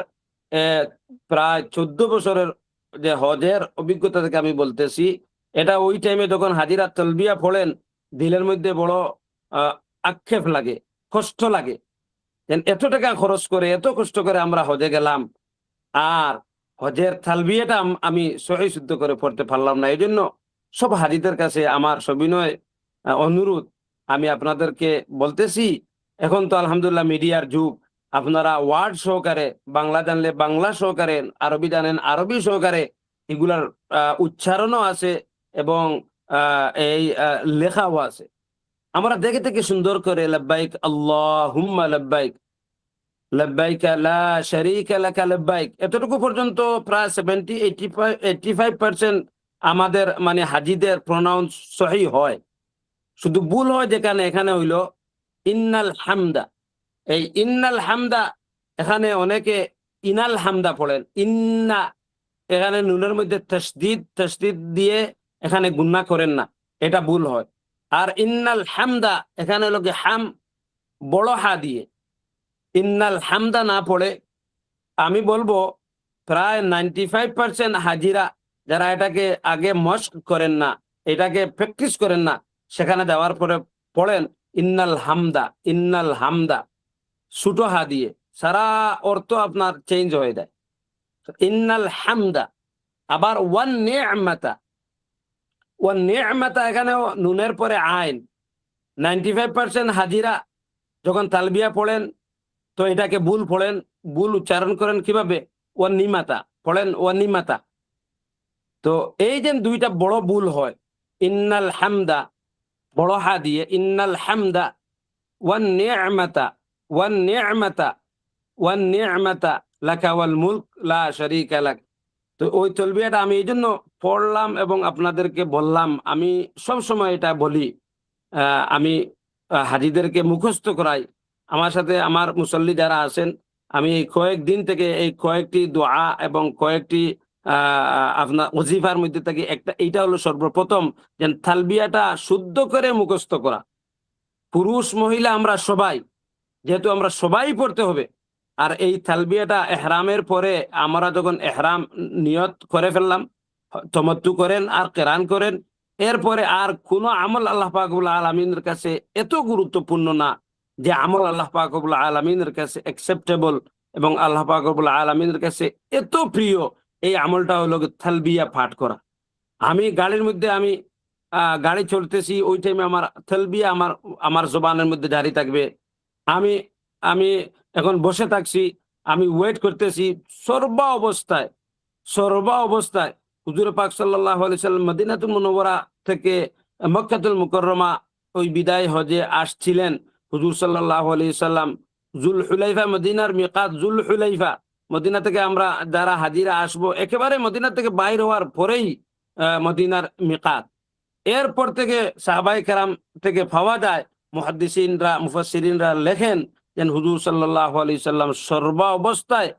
প্রায় 14 বছরের যে হজের অভিজ্ঞতা থেকে আমি বলতেছি। এটা ওই টাইমে যখন হাজিরা তালবিয়া পড়েন, দিলের মধ্যে বড় আক্ষেপ লাগে, কষ্ট লাগে। এত টাকা খরচ করে এত কষ্ট করে আমরা হজে গেলাম, আর হজের তালবিয়াটা আমি সহি শুদ্ধ করে পড়তে পারলাম না। এই জন্য সব হাজিদের কাছে আমার সবিনয় অনুরোধ, আমি আপনাদেরকে বলতেছি, এখন তো আলহামদুলিল্লাহ মিডিয়ার যুগ, আপনারা ওয়ার্ড সহকারে, বাংলা জানলে বাংলা সহকারে, আরবি জানেন আরবি সহকারে এগুলার উচ্চারণও আছে এবং এই লেখাও আছে। আমরা দেখে থেকে সুন্দর করে লব্বাইক আল্লাহুম্মা লব্বাইক লব্বাইক লা শারীকা লাকা লব্বাইক, এতটুকু পর্যন্ত প্রায় 70-85% আমাদের মানে হাজিদের প্রনাউন্স সহি হয়। শুধু ভুল হয় যেখানে, এখানে হইল ইন্নাল হামদা। এই ইন্নাল হামদা এখানে অনেকে ইনাল হামদা পড়েন। ইন্না এখানে নুনের মধ্যে তাসদীদ দিয়ে এখানে গুন্না করেন না, এটা ভুল হয়। আর ইন্নাল হামদা এখানে হলো কি হাম বড় হা দিয়ে ইন্নাল হামদা না পড়ে, আমি বলবো প্রায় 95% হাজিরা যারা এটাকে আগে মস্ক করেন না, এটাকে প্র্যাকটিস করেন না, সেখানে দেওয়ার পরে পড়েন ইন্নাল হামদা। ইন্নাল হামদা ছোটো হা দিয়ে, সারা অর্থ আপনার চেঞ্জ হয়ে যায়। ইন্নাল হামদা। আবার ওয়ান নি'মাতা এখানেও নুনের পরে আইন। 95% হাজিরা যখন তালবিয়া পড়েন তো এটাকে ভুল পড়েন, ভুল উচ্চারণ করেন কিভাবে, ওয়ান নিমাতা পড়েন, ওয়ান নিমাতা। তো এই যে দুইটা বড় ভুল হয়, ইন্নাল হামদা বড় হা দিয়ে ইন্নাল হামদা ওয়ান নি'মাতা ওয়ান নি'মাতা ওয়ান নি'মাতা লাকা ওয়াল মুলক লা শারীকা লাক। তো ওই তালবিয়াটা আমি এই জন্য পড়লাম এবং আপনাদেরকে বললাম। আমি সব সময় এটা বলি, আমি হাজিদেরকে মুখস্থ করাই। আমার সাথে আমার মুসল্লি যারা আছেন, আমি এই কয়েকদিন থেকে এই কয়েকটি দোয়া এবং কয়েকটি আপনার ওজিফার মধ্যে থেকে একটা, এইটা হলো সর্বপ্রথম যে তালবিয়াটা শুদ্ধ করে মুখস্থ করা। পুরুষ মহিলা আমরা সবাই, যেহেতু আমরা সবাই পড়তে হবে। আর এই তালবিয়াটা এহরামের পরে আমরা যখন এহরাম নিয়ত করে ফেললাম, তমাত্তু করেন আর কেরান করেন, এরপরে আর কোনো আমল আল্লাহ পাক রব্বুল আলামিনের কাছে এত গুরুত্বপূর্ণ না যে আমল আল্লাহ পাক রব্বুল আলামিনের কাছে অ্যাকসেপ্টেবল এবং আল্লাহ পাক রব্বুল আলামিনের কাছে এত প্রিয় এই আমলটা হলো তালবিয়া পাঠ করা। আমি গাড়ির মধ্যে আমি গাড়ি চলতেছি, ওই টাইমে আমার তালবিয়া আমার জবানের মধ্যে জারি থাকবে। আমি আমি এখন বসে থাকছি, আমি ওয়েট করতেছি, সর্ব অবস্থায় হুজুর পাক সাল্লাল্লাহু আলাইহি সাল্লাম মদিনাতুল মুনাওয়ারা থেকে মক্কাতুল মুকাররমা ওই বিদায় হজে আসছিলেন। হুজুর সাল্লাল্লাহু আলাইহি সাল্লাম যুলহুলাইফা, মদিনার মিকাত যুলহুলাইফা, মদিনা থেকে আমরা যারা হাজিরা আসবো একেবারে মদিনা থেকে বাইর হওয়ার পরেই মদিনার মিকাত। এরপর থেকে সাহাবায়ে কেরাম থেকে পাওয়া যায়, মুহাদ্দিসিনরা মুফাসসিরিনরা লেখেন যে হুজুর সাল্লাল্লাহু আলাইহি সাল্লাম সর্ব অবস্থায়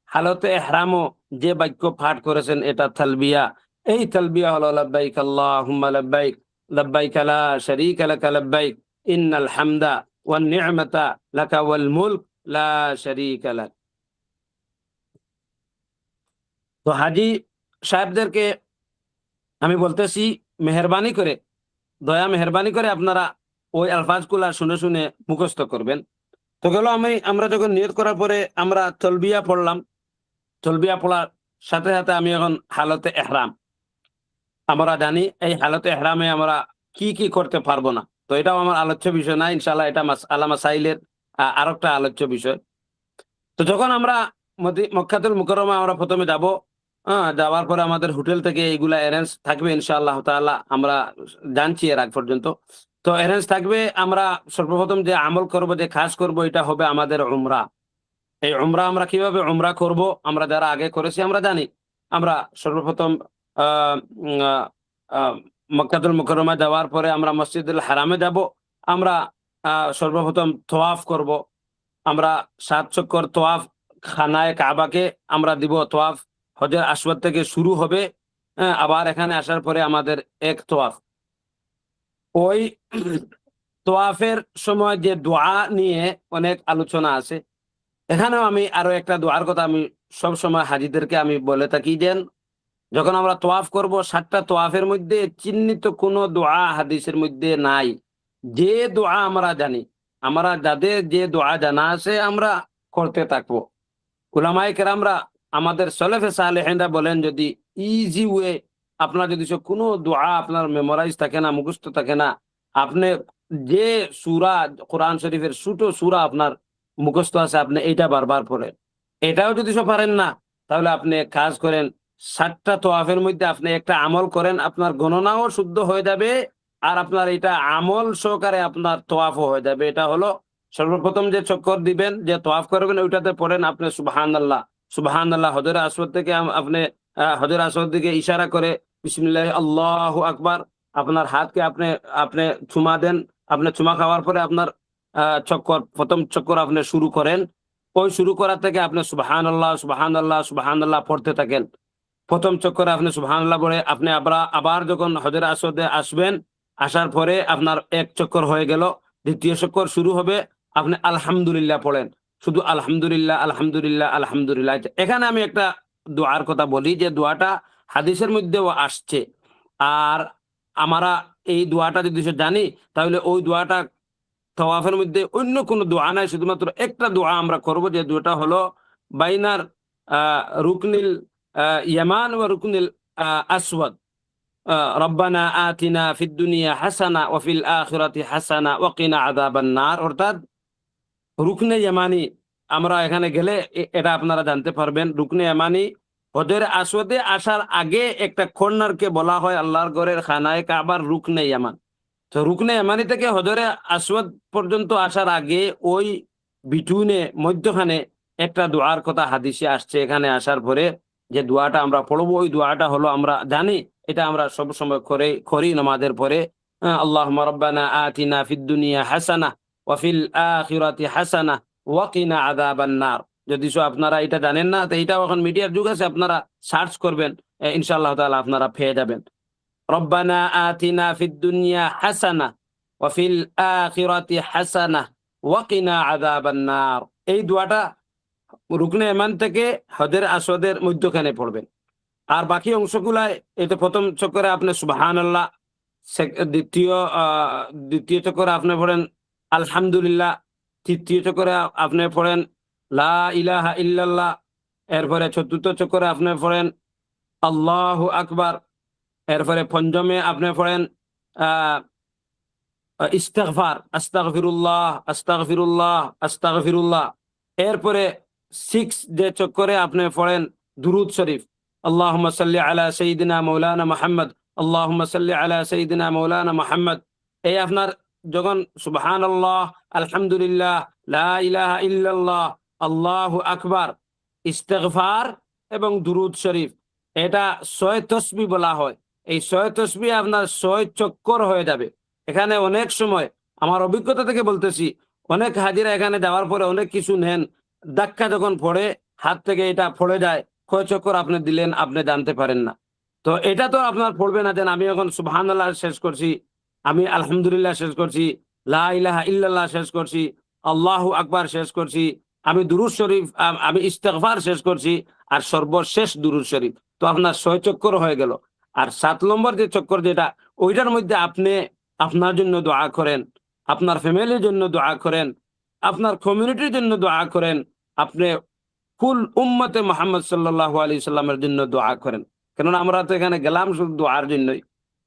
হালতে ইহরামও যে বাক্য পাঠ করেছেন এটা তালবিয়া। এই তালবিয়া হলো লব্বাইক আল্লাহুম্মা লব্বাইক লব্বাইক লা শারীকা লাকা লব্বাইক ইন্নাল হামদা ওয়ান নি'মাতা লাকা ওয়াল মুলক লা শারীকা লাক। তো হাজী সাহেবদেরকে আমি বলতেছি, মেহেরবানি করে, দয়া মেহেরবানি করে আপনারা ওই আলফাজগুলা শুনে শুনে মুখস্থ করবেন। তো গেল আমরা যখন নিয়ত করার পরে আমরা তালবিয়া পড়লাম, তালবিয়া পড়ার সাথে সাথে আমি এখন হালতে ইহরাম। আমরা জানি এই হালতে ইহরামে আমরা কি কি করতে পারবো না, তো এটাও আমার আলোচ্য বিষয় না, ইনশাআল্লাহ এটা মাসআলা মাসাইলের আরেকটা আলোচ্য বিষয়। তো যখন আমরা মক্কাতুল মুকাররমা আমরা প্রথমে যাব, যাওয়ার পরে আমাদের হোটেল থেকে এইগুলা অ্যারেঞ্জ থাকবে ইনশাআল্লাহ তাআলা, আমরা জানছি এর আগ পর্যন্ত। তো অ্যারেঞ্জ থাকবে। আমরা সর্বপ্রথম যে আমল করব, যে কাজ করব, এটা হবে আমাদের উমরা। এই উমরা আমরা কিভাবে উমরা করব, আমরা যারা আগে করেছি আমরা জানি। আমরা সর্বপ্রথম আ উম আ আ মক্কাতুল মুকাররমা যাওয়ার পরে আমরা মসজিদুল হারামে যাব। আমরা সর্বপ্রথম তওয়াফ করব। আমরা ৭ চক্কর তওয়াফ খানায়ে কাবাকে আমরা দিব তওয়াফ। হজের আসওয়াদ থেকে শুরু হবে। আবার এখানে আসার পরে আমাদের এক তওয়াফ। ওই তওয়াফের সময় যে দোয়া নিয়ে অনেক আলোচনা আছে। এখানেও আমি আরো একটা দোয়ার কথা আমি সবসময় হাজীদেরকে আমি বলে থাকি যে, যখন আমরা তওয়াফ করব ৭ টা তওয়াফের মধ্যে চিহ্নিত কোনো দোয়া হাদিসের মধ্যে নাই। যে দোয়া আমরা জানি, আমরা যাদের যে দোয়া জানা আছে আমরা করতে থাকবো। উলামায়ে কেরামরা, আমাদের সলেফে সালেহিনরা বলেন, যদি ইজি ওয়ে, আপনার যদি কোনো দোয়া আপনার মেমোরাইজ থাকে না, মুখস্থ থাকে না, আপনি যে সূরা কোরআন শরীফের ছোট সূরা আপনার মুখস্থ আছে, আপনি এইটা বারবার পড়েন। এটাও যদি পারেন না, তাহলে আপনি এক কাজ করেন, ৭ টা তওয়াফের মধ্যে আপনি একটা আমল করেন, আপনার গণনাও শুদ্ধ হয়ে যাবে, আর আপনার এটা আমল সহকারে আপনার তওয়াফও হয়ে যাবে। এটা হলো সর্বপ্রথম যে চক্কর দিবেন, যে তওয়াফ করবেন, ওইটাতে পড়েন আপনি সুবহানাল্লাহ, সুবহানাল্লাহ। হজরে আসওয়াদ থেকে আপনি হজরে আসওয়াদ দিকে ইশারা করে বিসমিল্লাহ আল্লাহু আকবার, আপনার হাতকে আপনি আপনি চুমা দেন। আপনি চুমা খাওয়ার পরে আপনার চক্কর, প্রথম চক্কর আপনি শুরু করেন। ওই শুরু করা থেকে আপনি সুবহানাল্লাহ, সুবহানাল্লাহ, সুবহানাল্লাহ পড়তে থাকেন। প্রথম চক্করে আপনি সুবহানাল্লাহ পড়ে আপনি আবার যখন হজরে আসওয়াদে আসবেন, আসার পরে আপনার এক চক্কর হয়ে গেল। দ্বিতীয় চক্কর শুরু হবে, আপনি আলহামদুলিল্লাহ পড়েন। শুধু আলহামদুলিল্লাহ, আলহামদুলিল্লাহ, আলহামদুলিল্লাহ। এখানে আমি একটা দোয়ার কথা বলি, যে দোয়াটা হাদিসের মধ্যেও আসছে। আর আমরা এই দোয়াটা যদি জানি, তাহলে ওই দোয়াটা তওয়াফের মধ্যে অন্য কোনো দোয়া নাই, শুধুমাত্র একটা দোয়া আমরা করব, যে দোয়াটা হলো বাইনার আ রুকনিল ইয়ামান ওয়া রুকনিল আসওয়াদ। রব্বানা আতিনা ফিদ দুনিয়া হাসানা ওয়া ফিল আখিরাতি হাসানা ওয়া কিনা আযাবান নার। অর্থাৎ রুকনে ইয়ামানি, আমরা এখানে গেলে এটা আপনারা জানতে পারবেন। রুকনে ইয়ামানি হজরে আসওয়াদে আসার আগে একটা কর্নারকে বলা হয় আল্লাহর ঘরের খানায়ে কাবার রুকনে ইয়ামান। তো রুকনে ইয়ামানি থেকে হজরে আসওয়াদ পর্যন্ত আসার আগে ওই বিটুইনে, মধ্যখানে একটা দোয়ার কথা হাদিসে আসছে। এখানে আসার পরে যে দোয়াটা আমরা পড়বো, ওই দোয়াটা হলো, আমরা জানি এটা আমরা সবসময় করি নামাজের পরে। আল্লাহুম্মা রাব্বানা আতিনা ফিদ দুনিয়া হাসানাহ ওয়া ফিল আখিরাতি হাসানাহ ওয়া কিনা আযাবান নার। যদি আপনারা এটা জানেন না, তো এটাও এখন মিডিয়ার যুগ আছে, আপনারা সার্চ করবেন, ইনশাআল্লাহ তাআলা আপনারা পেয়ে যাবেন। রব্বানা আতিনা ফিদ দুনিয়া হাসানাহ ওয়া ফিল আখিরাতি হাসানাহ ওয়া কিনা আযাবান নার। এই দোয়াটা রুকনে ইয়ামান থেকে হজরে আসওয়াদের মধ্যখানে পড়বেন। আর বাকি অংশগুলায়, এটা প্রথম চক্করে আপনি সুবহানাল্লাহ, দ্বিতীয় চক্করে আপনি পড়েন আলহামদুলিল্লাহ, তৃতীয় চক্করে আপনি পড়েন লা ইলাহা ইল্লাল্লাহ, এরপরে চতুর্থ চক্করে আপনি পড়েন আল্লাহু আকবার, এরপরে পঞ্চমে আপনি পড়েন আহ ইস্তিগফার, আস্তাগফিরুল্লাহ, আস্তাগফিরুল্লাহ, আস্তাগফিরুল্লাহ। এরপরে 6 যে চক্করে আপনি পড়েন দুরূদ শরীফ, আল্লাহুম্মা সাল্লি আলা সাইয়্যিদিনা মাওলানা মুহাম্মদ, আল্লাহুম্মা সাল্লি আলা সাইয়্যিদিনা মাওলানা মুহাম্মদ। এই আপনার যখন সুবহানাল্লাহ, আলহামদুলিল্লাহ, লা ইলাহা ইল্লাল্লাহ, আল্লাহু আকবার, ইস্তিগফার এবং দুরূদ শরীফ, এটা ৬ তাসবিহ বলা হয়। এই ৬ তাসবিহ আপনার ৬ চক্কর হয়ে যাবে। এখানে অনেক সময়, আমার অভিজ্ঞতা থেকে বলতেছি, অনেক হাজিরা এখানে যাওয়ার পরে অনেক কিছু নেন, ধাক্কা যখন পড়ে, হাত থেকে এটা পড়ে যায়, কয় চক্কর আপনি দিলেন আপনি জানতে পারেন না। তো এটা তো আপনার পড়বে না, যেন আমি এখন সুবহানাল্লাহ শেষ করছি, আমি আলহামদুলিল্লাহ শেষ করছি, লা ইলাহা ইল্লাল্লাহ শেষ করছি, আল্লাহু আকবার শেষ করছি, আমি দুরূদ শরীফ, আমি ইস্তিগফার শেষ করছি, আর সর্বশেষ দুরূদ শরীফ। তো আপনার ৬ চক্কর হয়ে গেল। আর ৭ নম্বর যে চক্কর, যেটা ওইটার মধ্যে আপনি আপনার জন্য দোয়া করেন, আপনার ফ্যামিলির জন্য দোয়া করেন, আপনার কমিউনিটির জন্য দোয়া করেন, আপনি কুল উম্মতে মুহাম্মদ সাল্লাল্লাহু আলাইহি সাল্লামের জন্য দোয়া করেন। কেননা আমরা তো এখানে গেলাম শুধু দোয়ার জন্যই।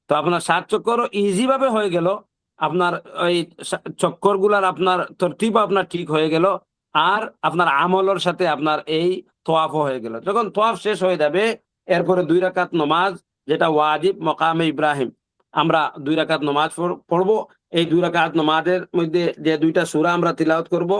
তো আপনার ৭ চক্করও ইজি ভাবে হয়ে গেল। আপনার ওই চক্করগুলার আপনার তরতিব আপনার ঠিক হয়ে গেল। আর আপনার আমলের সাথে আপনার এই তওয়াফও হয়ে গেল। যখন তওয়াফ শেষ হয়ে যাবে, এরপরে 2 রাকাত নামাজ, যেটা ওয়াজিব মকামে ইব্রাহিম, আমরা 2 রাকাত নামাজ পড়বো। এই 2 রাকাত নামাজের মধ্যে যে 2টা সূরা আমরা তিলাওয়াত করব,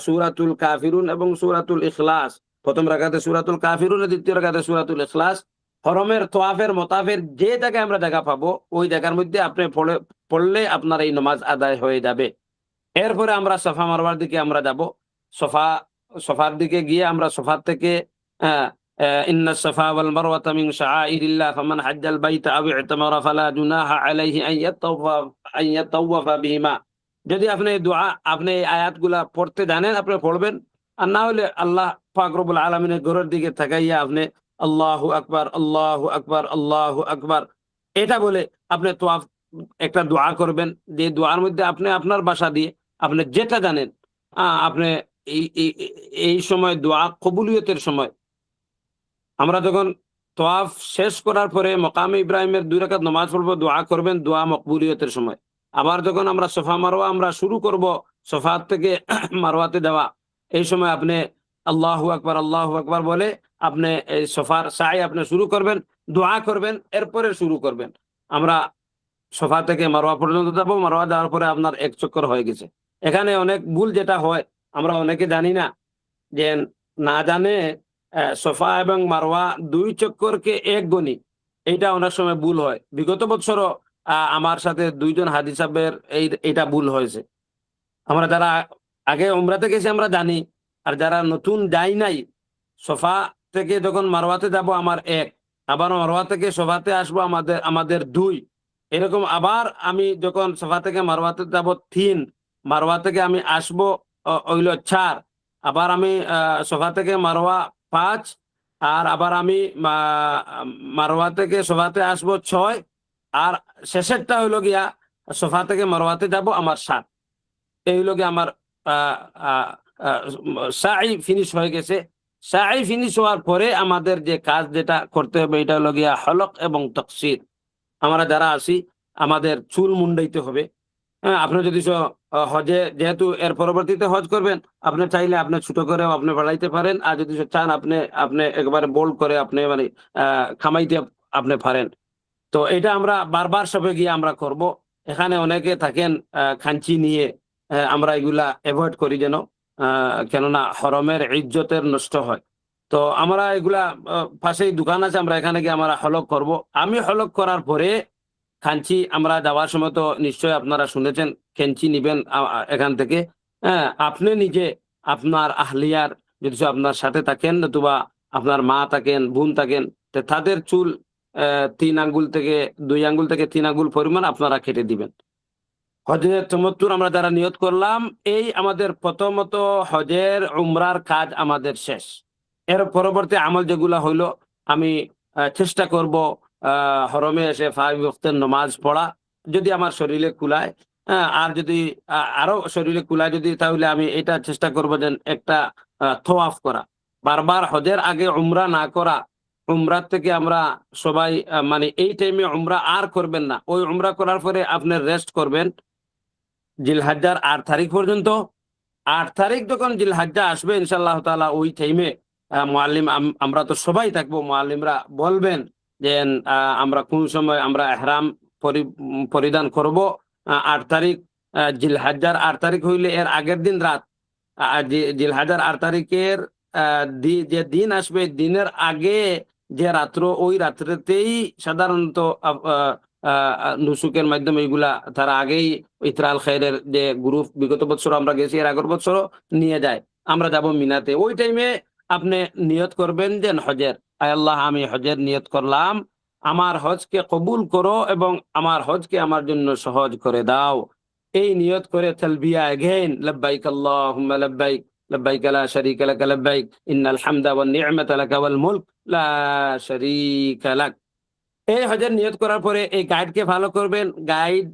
সূরাতুল কাফিরুন এবং সূরাতুল ইখলাস। প্রথম রাকাতে সূরাতুল কাফিরুন, দ্বিতীয় রাকাতে সূরাতুল ইখলাস। হরমের তোয়াফের মতাফের যে জায়গায় আমরা জায়গা পাবো, ওই জায়গার মধ্যে আপনি পড়লে আপনার এই নামাজ আদায় হয়ে যাবে। এরপরে আমরা সফা মারওয়ার দিকে আমরা যাব। সফার দিকে গিয়ে আমরা সফার থেকে ইন্না সফা ওয়াল মারওয়াতা মিন শাআইরিল্লাহ ফামান হাজ্জাল বাইতা আও ইতামারা ফালা জুনাহা আলাইহি আন ইয়াতাওয়াফা বিহিমা। যদি আপনি আপনি এই আয়াতগুলা পড়তে জানেন, আপনি পড়বেন। আর না হলে আল্লাহ পাক রব্বুল আলামিনের ঘরের দিকে তাকাইয়া আপনি আল্লাহু আকবার, আল্লাহু আকবার, আল্লাহু আকবার এটা বলে আপনি তোয়াফ একটা দোয়া করবেন। যে দোয়ার মধ্যে আপনি আপনার ভাষা দিয়ে আপনি যেটা জানেন, আপনি এই সময় দোয়া কবুলিয়তের সময় আমরা যখন তোয়াফ শেষ করার পরে মকামে ইব্রাহিমের 2 রাকাত নামাজ পড়বো, দোয়া করবেন দোয়া মকবুলিয়তের সময়। আবার যখন আমরা সফা মারওয়া আমরা শুরু করব, সফা থেকে মারওয়াতে যাওয়া, এই সময় আপনি আল্লাহু আকবার বলে আপনি এই সফার সাই আপনি শুরু করবেন, দোয়া করবেন, এরপরে শুরু করবেন। আমরা সফা থেকে মারওয়া পর্যন্ত যাবো, মারওয়া যাওয়ার পরে আপনার 1 চক্কর হয়ে গেছে। এখানে অনেক ভুল যেটা হয়, আমরা অনেকে জানি না, যে না জানে সফা এবং মারওয়া 2 চক্করকে 1 গণি। এইটা অনেক সময় ভুল হয়। বিগত বছরও আমার সাথে 2 জন হাজী সাহেবের এইটা ভুল হয়েছে। আমরা যারা আগে উমরাতে গেছি আমরা জানি, আর যারা নতুন যাই নাই, সফা থেকে যখন মারওয়াতে যাব আমার 1, আবার মারওয়া থেকে সফাতে আসবো আমাদের 2, এরকম। আবার আমি যখন সফা থেকে মারওয়াতে যাব 3, মারওয়া থেকে আমি আসবো হইল 4, আবার আমি সফা থেকে মারওয়া 5, আর আবার আমি মারওয়া থেকে সফাতে আসবো 6, আর শেষেরটা হইল গিয়া সফা থেকে মারওয়াতে যাব আমার 7। এই হইল গিয়ে আমার সাই ফিনিশ হয়ে গেছে। সাই ফিনিশ হওয়ার পরে আমাদের যে কাজ যেটা করতে হবে, এটা হলো গিয়া হলক এবং তকসির। আমরা যারা আছি আমাদের চুল মুন্ডাইতে হবে। হ্যাঁ, আপনি যদি হজে, যেহেতু এর পরবর্তীতে হজ করবেন, আপনি চাইলে আপনি ছোট করেও আপনি বাড়াইতে পারেন, আর যদি চান আপনি আপনি একবারে বোল্ড করে আপনি মানে খামাইতে আপনি পারেন। তো এটা আমরা বারবার সবে গিয়ে আমরা করব। এখানে অনেকে থাকেন খাঞ্চি নিয়ে, আমরা এগুলা অ্যাভয়েড করি যেন, কেননা হরমের ইজ্জতের নষ্ট হয়। তো আমরা এগুলা পাশেই দোকান আছে, আমরা এখানে গিয়ে আমরা হলক করব। আমি হলক করার পরে খাঞ্চি আমরা যাওয়ার সময় তো নিশ্চয়ই আপনারা শুনেছেন, খেঞ্চি নিবেন এখান থেকে। হ্যাঁ, আপনি নিজে আপনার আহলিয়ার যদি আপনার সাথে থাকেন, নতুবা আপনার মা থাকেন, বোন থাকেন, তাদের চুল 3 আঙ্গুল থেকে 2 আঙ্গুল থেকে 3 আঙ্গুল পরিমাণ আপনারা কেটে দিবেন। হজের তামাত্তুর আমরা যারা নিয়ত করলাম, এই আমাদের প্রথমত হজের উমরার কাজ আমাদের শেষ। এর পরবর্তী আমল যেগুলা হইলো, আমি চেষ্টা করব হরমে এসে 5 ওয়াক্তের নামাজ পড়া, যদি আমার শরীরে কুলায়। আর যদি আরো শরীরে কুলায় যদি, তাহলে আমি এটা চেষ্টা করব যে একটা তওয়াফ করা। বারবার হজের আগে উমরা না করা। উমরার থেকে আমরা সবাই মানে এই টাইমে উমরা আর করবেন না। ওই উমরা করার পরে আপনি রেস্ট করবেন জিলহজ্জার 8 তারিখ পর্যন্ত। 8 তারিখ যখন জিলহজ্জা আসবে ইনশাআল্লাহ তাআলা, ওই টাইমে মুআল্লিম আমরা তো সবাই থাকবো, মুআল্লিমরা বলবেন যে আমরা কোন সময় আমরা ইহরাম পরিধান করব। 8 তারিখ জিলহজ্জার 8 তারিখ হইলে এর আগের দিন রাত, জিলহজ্জার 8 তারিখের যে দিন আসবে, দিনের আগে যে রাত্র, ওই রাত্রেতেই সাধারণত নুসুকের মাধ্যমে এগুলা তারা আগেই ইতরাল খায়রের যে গ্রুপ, বিগত বছর আমরা গেছি, এর আগের বছরও নিয়ে যায়। আমরা যাব মিনাতে। ওই টাইমে আপনি নিয়ত করবেন যে হজের, আয় আল্লাহ আমি হজের নিয়ত করলাম, আমার হজকে কবুল করো এবং আমার হজকে আমার জন্য সহজ করে দাও। এই নিয়ত করে তালবিয়া এগেইন, লব্বাইক আল্লাহুম্মা লব্বাইক, লব্বাইক লা শারীকা লাক লব্বাইক, ইন্নাল হামদা ওয়ান নি'মাতা লাক ওয়াল মুলক লা শারীকা লাক। এই হজের নিয়ত করার পরে এই গাইডকে ফলো করবেন। গাইড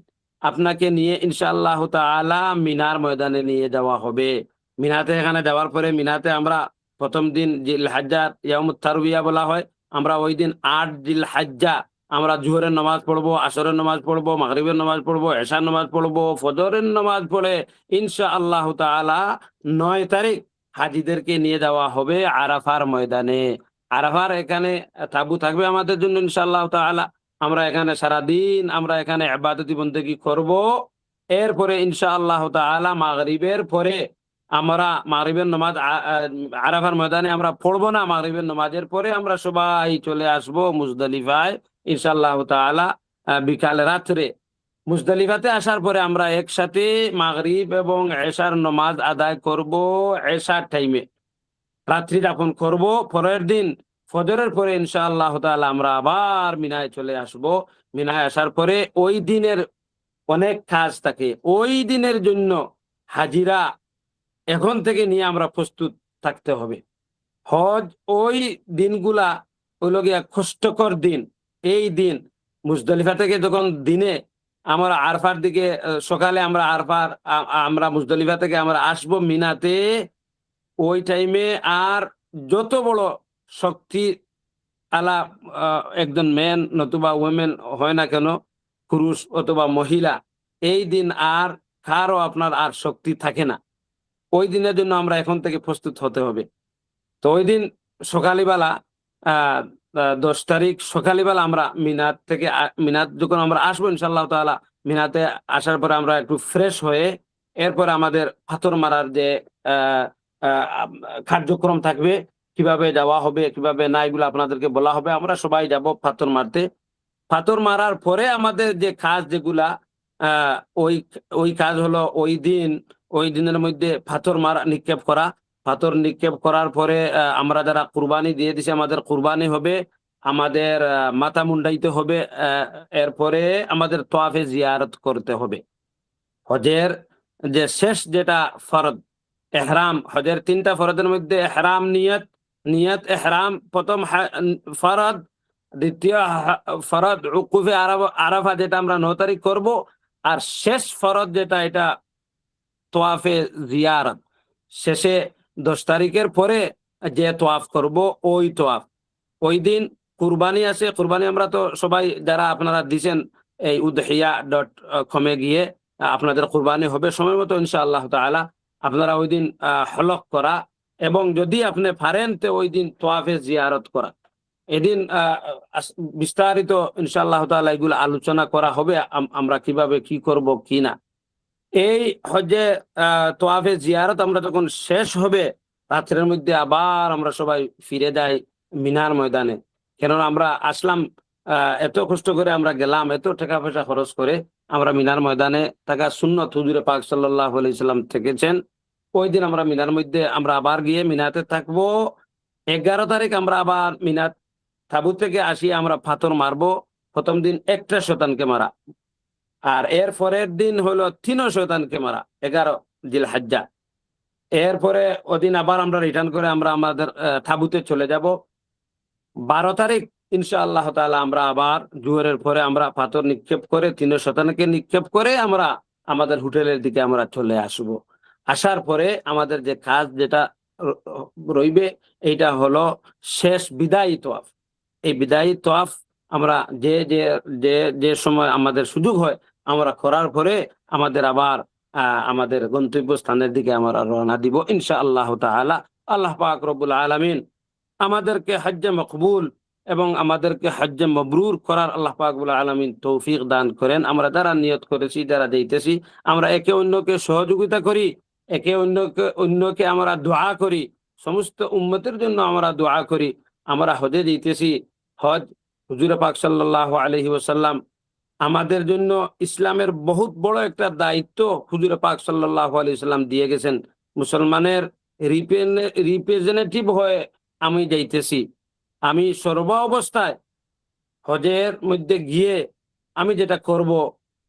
আপনাকে নিয়ে ইনশাআল্লাহ তাআলা মিনার ময়দানে নিয়ে যাওয়া হবে। মিনাতে এখানে যাওয়ার পরে মিনাতে আমরা প্রথম দিন জিলহজ্জার ইয়ামুত তারবিয়া বলা হয়। আমরা ওই দিন 8 জিলহজ্জা আমরা জোহরের নামাজ পড়বো, আসরের নামাজ পড়বো, মাগরিবের নামাজ পড়বো, এশার নামাজ পড়বো, ফজরের নামাজ পড়ে ইনশাআল্লাহ তাআলা 9 তারিখ হাজীদেরকে নিয়ে যাওয়া হবে আরাফার ময়দানে। আরাফার এখানে তাবু থাকবে আমাদের জন্য ইনশাআল্লাহ তাআলা। আমরা এখানে সারাদিন আমরা এখানে ইবাদতি বন্দেগী করব। এরপরে ইনশাআল্লাহ তাআলা মাগরিবের পরে আমরা মাগরিবের নামাজ আরাফার ময়দানে আমরা পড়বো না। মাগরিবের নামাজের পরে আমরা সবাই চলে আসব মুজদালিফায় ইনশাআল্লাহ তাআলা। বিকাল রাত্রে মুজদালিফাতে আসার পরে আমরা একসাথে মাগরিব এবং এশার নামাজ আদায় করব এশার টাইমে, রাত্রি যাপন করব। পরের দিন ফজরের পরে ইনশাআল্লাহ তাআলা আমরা আবার মিনায় চলে আসব। মিনায় আসার পরে ওই দিনের অনেক কাজ থাকে, ওই দিনের জন্য হাজিরা এখন থেকে নিয়ে আমরা প্রস্তুত থাকতে হবে। হজ ওই দিনগুলা হইল গিয়া কষ্টকর দিন। এই দিন মুজদলিফা থেকে যখন দিনে আমরা আরফার দিকে সকালে আমরা আমরা মুজদলিফা থেকে আমরা আসবো মিনাতে, ওই টাইমে আর যত বড় শক্তি আলা একজন ম্যান নতুবা ওমেন হয় না কেন, পুরুষ অথবা মহিলা, এই দিন আর কারো আপনার আর শক্তি থাকে না। ওই দিনের জন্য আমরা এখন থেকে প্রস্তুত হতে হবে। তো ওই দিন সকালবেলা 10 তারিখ সকালবেলা আমরা মিনাত থেকে মিনাত যখন আমরা আসবো ইনশাআল্লাহ তাআলা, মিনাতে আসার পরে আমরা একটু ফ্রেশ হয়ে এরপর আমাদের পাথর মারার যে কার্যক্রম থাকবে, কিভাবে যাওয়া হবে কিভাবে না এগুলো আপনাদেরকে বলা হবে। আমরা সবাই যাব পাথর মারতে। পাথর মারার পরে আমাদের যে কাজ যেগুলা ওই ওই কাজ হলো ওই দিনের মধ্যে পাথর মারা নিক্ষেপ করা। পাথর নিক্ষেপ করার পরে আমরা যারা কুরবানি দিয়ে দিছি আমাদের কুরবানি হবে, আমাদের মাথা মুন্ডাইতে হবে। এরপরে আমাদের তোয়াফে জিয়ারত করতে হবে। হজের যে শেষ যেটা ফরজ এহরাম, হজের 3টা ফরজের মধ্যে এহরাম নিয়ত এহরাম প্রথম ফরজ, দ্বিতীয় ফরজ উকুফে আরাফা যেটা আমরা 9 তারিখ করব, আর শেষ ফরজ যেটা এটা তোয়াফে জিয়ারত। শেষে 10 তারিখের পরে যে তোয়াফ করব ওই তোয়াফ। ওই দিন কুরবানি আছে, কুরবানি আমরা তো সবাই যারা আপনারা দিছেন এই udhiya.com এ গিয়ে আপনাদের কুরবানি হবে সময় মতো ইনশাআল্লাহ তাআলা। আপনারা ওই দিন হলক করা এবং যদি আপনি পারেন তো ওই দিন তোয়াফে জিয়ারত করা। এদিন বিস্তারিত ইনশাআল্লাহ তাআলা এগুলো আলোচনা করা হবে, আমরা কিভাবে কি করব কি না। এই হজে তোয়াফে জিয়ারত আমরা যখন শেষ হবে রাত্রের মধ্যে আবার আমরা সবাই ফিরে যাই মিনার ময়দানে। কেননা আমরা আসলাম এত কষ্ট করে আমরা গেলাম, এত টাকা পয়সা খরচ করে আমরা মিনার ময়দানে থাকা সুন্নত হুজুরে পাক সাল্লাল্লাহু আলাইহি সাল্লাম থেকেছেন। ওই দিন আমরা মিনার মধ্যে আমরা আবার গিয়ে মিনাতে থাকবো। 11 তারিখ আমরা আবার মিনাত তাবুত থেকে আসি, আমরা পাথর মারবো। প্রথম দিন একটা শয়তানকে মারা, আর এর পরের দিন হলো 3 শয়তানকে মারা 11 জিলহজ্জা। এরপরে ওদিন আবার আমরা রিটার্ন করে আমরা আমাদের তাবুতে চলে যাব। 12 তারিখ ইনশাআল্লাহ তাআলা আমরা আবার জোহরের পরে আমরা পাথর নিক্ষেপ করে 3 শয়তানকে নিক্ষেপ করে আমরা আমাদের হোটেলের দিকে আমরা চলে আসব। আসার পরে আমাদের যে কাজ যেটা রইবে এইটা হলো শেষ বিদায়ী তোয়াফ। এই বিদায়ী তোয়াফ আমরা যে সময় আমাদের সুযোগ হয় আমরা করার পরে আমাদের আবার আমাদের গন্তব্য স্থানের দিকে আমরা রওনা দিব ইনশাআল্লাহ তাআলা। আল্লাহ পাক রব্বুল আলামিন আমাদেরকে হজ্জে মকবুল এবং আমাদেরকে হজ্জে মবরুর করার আল্লাহ পাক রব্বুল আলামিন তৌফিক দান করেন। আমরা যারা নিয়ত করেছি, যারা যাইতেছি, আমরা একে অন্যকে সহযোগিতা করি, একে অন্যকে আমরা দোয়া করি, সমস্ত উম্মতের জন্য আমরা দোয়া করি। আমরা হজে যাইতেছি, হজ হুজুরে পাক সাল্লাল্লাহু আলাইহি ওয়াসাল্লাম আমাদের জন্য ইসলামের বহুত বড় একটা দায়িত্ব হুজুরে পাক সাল্লাল্লাহু আলাইহি ওয়াসাল্লাম দিয়ে গেছেন। মুসলমানের রিপ্রেজেন্টেটিভ হয়ে আমি যাইতেছি। আমি সর্ব অবস্থায় হজের মধ্যে গিয়ে আমি যেটা করব,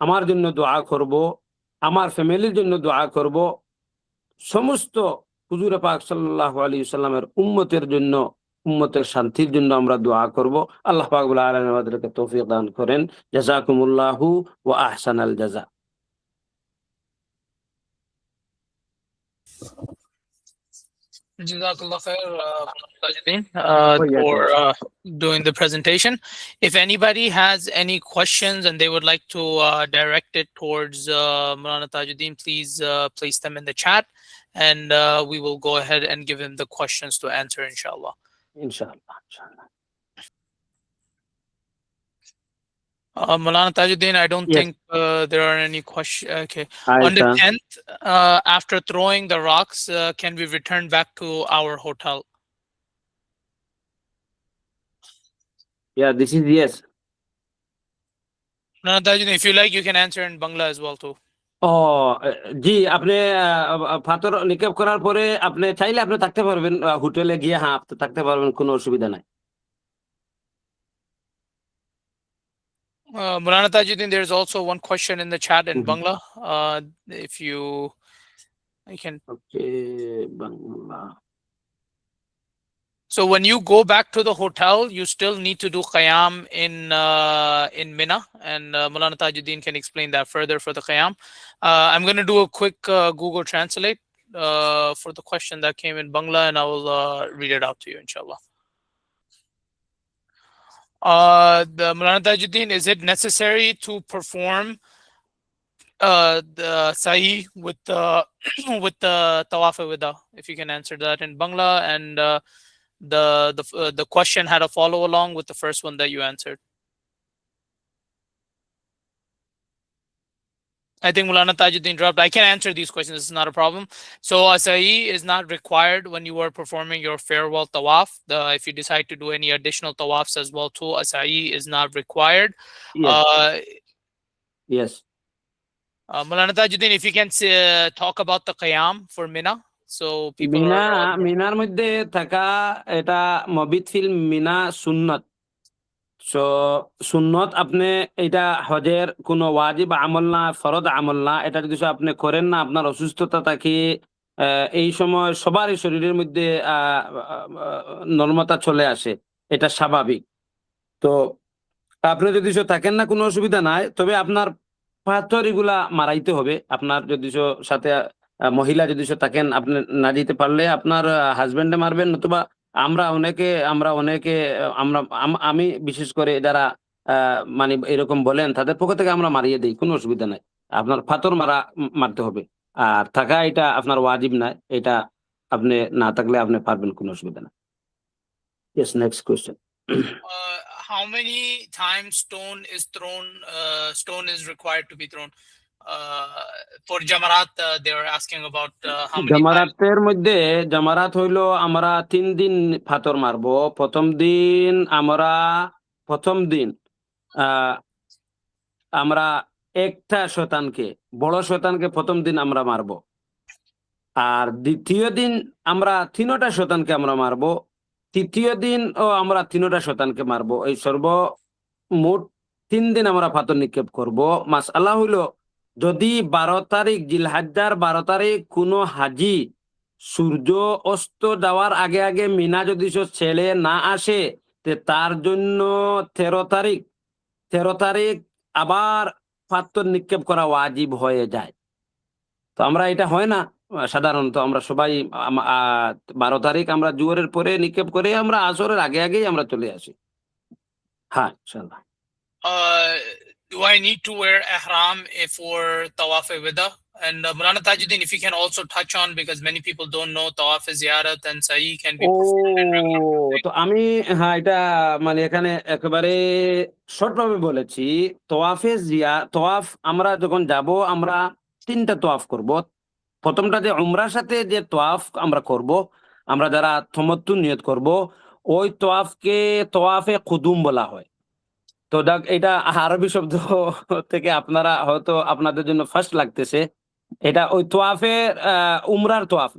আমার জন্য দোয়া করব, আমার ফ্যামিলির জন্য দোয়া করব, সমস্ত হুজুরে পাক সাল্লাল্লাহু আলাইহি ওয়াসাল্লামের উম্মতের জন্য, উম্মতের শান্তির জন্য আমরা দোয়া করব। আল্লাহ পাক রব্বুল আলামিন আমাদেরকে তৌফিক দান করেন। জাযাকুমুল্লাহু ওয়া আহসানাল জাযা। Jazakallah khair, Tajuddin, for doing the presentation. If anybody has any questions and they would like to direct it towards Maulana Tajuddin, please place them in the chat, and we will go ahead and give him the questions to answer, inshallah. ইনশাআল্লাহ ইনশাআল্লাহ। Maulana Tajuddin, I don't Yes. think there are any questions. Okay. On the আচ্ছা 10th, after throwing the rocks, can we return back to our hotel? yeah, this is yes. Maulana Tajuddin, if you like, you can answer in Bangla as well too. ও জি, আপনি পাথর নিক্ষেপ করার পরে আপনি চাইলে আপনি থাকতে পারবেন হোটেলে গিয়ে, হ্যাঁ আপনি থাকতে পারবেন, কোনো অসুবিধা নাই। Maulana Tajuddin, there's also one question in the chat in Mhm. Bangla. If you can. Okay, Bangla. So when you go back to the hotel, you still need to do qiyam in Mina, and Maulana Tajuddin can explain that further for the qiyam. I'm going to do a quick Google Translate for the question that came in Bangla, and I will read it out to you, inshallah. The Maulana Tajuddin, is it necessary to perform the sa'i with the with the tawaf al-wida? If you can answer that in Bangla, and the question had a follow along with the first one that you answered. I think Maulana Tajuddin dropped. I can answer these questions. This is not a problem. So Asai is not required when you are performing your farewell tawaf. If you decide to do any additional tawafs as well too, Asai is not required. Yes. Uh, Yes. Maulana Tajuddin, if you can talk about the qiyam for Mina, so people Mina, are মিনার মধ্যে থাকা এটা মবিত feel Mina সুন্নত। So সুন্নত আপনি এটা হজের কোনো ওয়াজিব আমল না, ফরজ আমল না। এটা যদি আপনি করেন না, আপনার অসুস্থতা থাকে, এই সময় সবারই শরীরের মধ্যে নর্মতা চলে আসে, এটা স্বাভাবিক। তো আপনি যদি থাকেন না, কোনো অসুবিধা নাই, তবে আপনার পাথর এগুলা মারাইতে হবে। আপনার যদি সাথে মহিলা যদি থাকেন, আপনি না যেতে পারলে আপনার হাজবেন্ডে মারবেন, নতুবা আমরা অনেকে আমি বিশেষ করে যারা মানে এরকম বলেন, তাদের পক্ষ থেকে আমরা মারিয়ে দেই, কোনো অসুবিধা নাই। আপনার পাথর মারতে হবে। আর থাকা এটা আপনার ওয়াজিব নাই, এটা আপনি না থাকলে আপনি পারবেন, কোনো অসুবিধা নাই। Yes, next question. how many times stone is required to be thrown for Jamarat? They were asking about how many times. জামারাতের মধ্যে জামারাত হইলো আমরা 3 দিন পাথর মারবো। প্রথম দিন আমরা একটা শয়তানকে, বড় শয়তানকে প্রথম দিন আমরা মারবো। আর দ্বিতীয় দিন আমরা 3টা শয়তানকে আমরা মারবো। তৃতীয় দিন আমরা 3টা শয়তানকে মারবো। এই সর্বমোট 3 দিন আমরা পাথর নিক্ষেপ করব। মাসআলা হইলো, যদি 12 তারিখ জিলহজ্জার 12 তারিখ কোনো হাজি সূর্য অস্ত যাওয়ার আগে আগে মিনা যদি ছেড়ে না আসে, তার জন্য 13 তারিখ আবার পাথর নিক্ষেপ করা ওয়াজিব হয়ে যায়। তো আমরা এটা হয় না, সাধারণত আমরা সবাই 12 তারিখ আমরা জোহরের পরে নিক্ষেপ করে আমরা আসরের আগে আগেই আমরা চলে আসি। হ্যাঁ, ইনশাআল্লাহ। Do I need to wear ihram for tawaf al-wida? And Maulana Tajuddin, if you can also touch on, because many people don't know, tawaf ziyarat and sa'i can be performed in regular. তো আমি হ্যাঁ, এটা মানে এখানে একেবারে short ভাবে বলেছি। তওয়াফ আমরা যখন যাব, আমরা 3টা তওয়াফ করব। প্রথমটা যে উমরার সাথে যে তওয়াফ আমরা করব, আমরা যারা তামাত্তু নিয়ত করব, ওই তওয়াফকে তওয়াফে কুদুম বলা হয়। তো এটা আরবি শব্দ থেকে আপনারা হয়তো আপনাদের জন্য ফার্স্ট লাগতেছে। এটা ওই তোয়াফের উমরার তোয়াফ,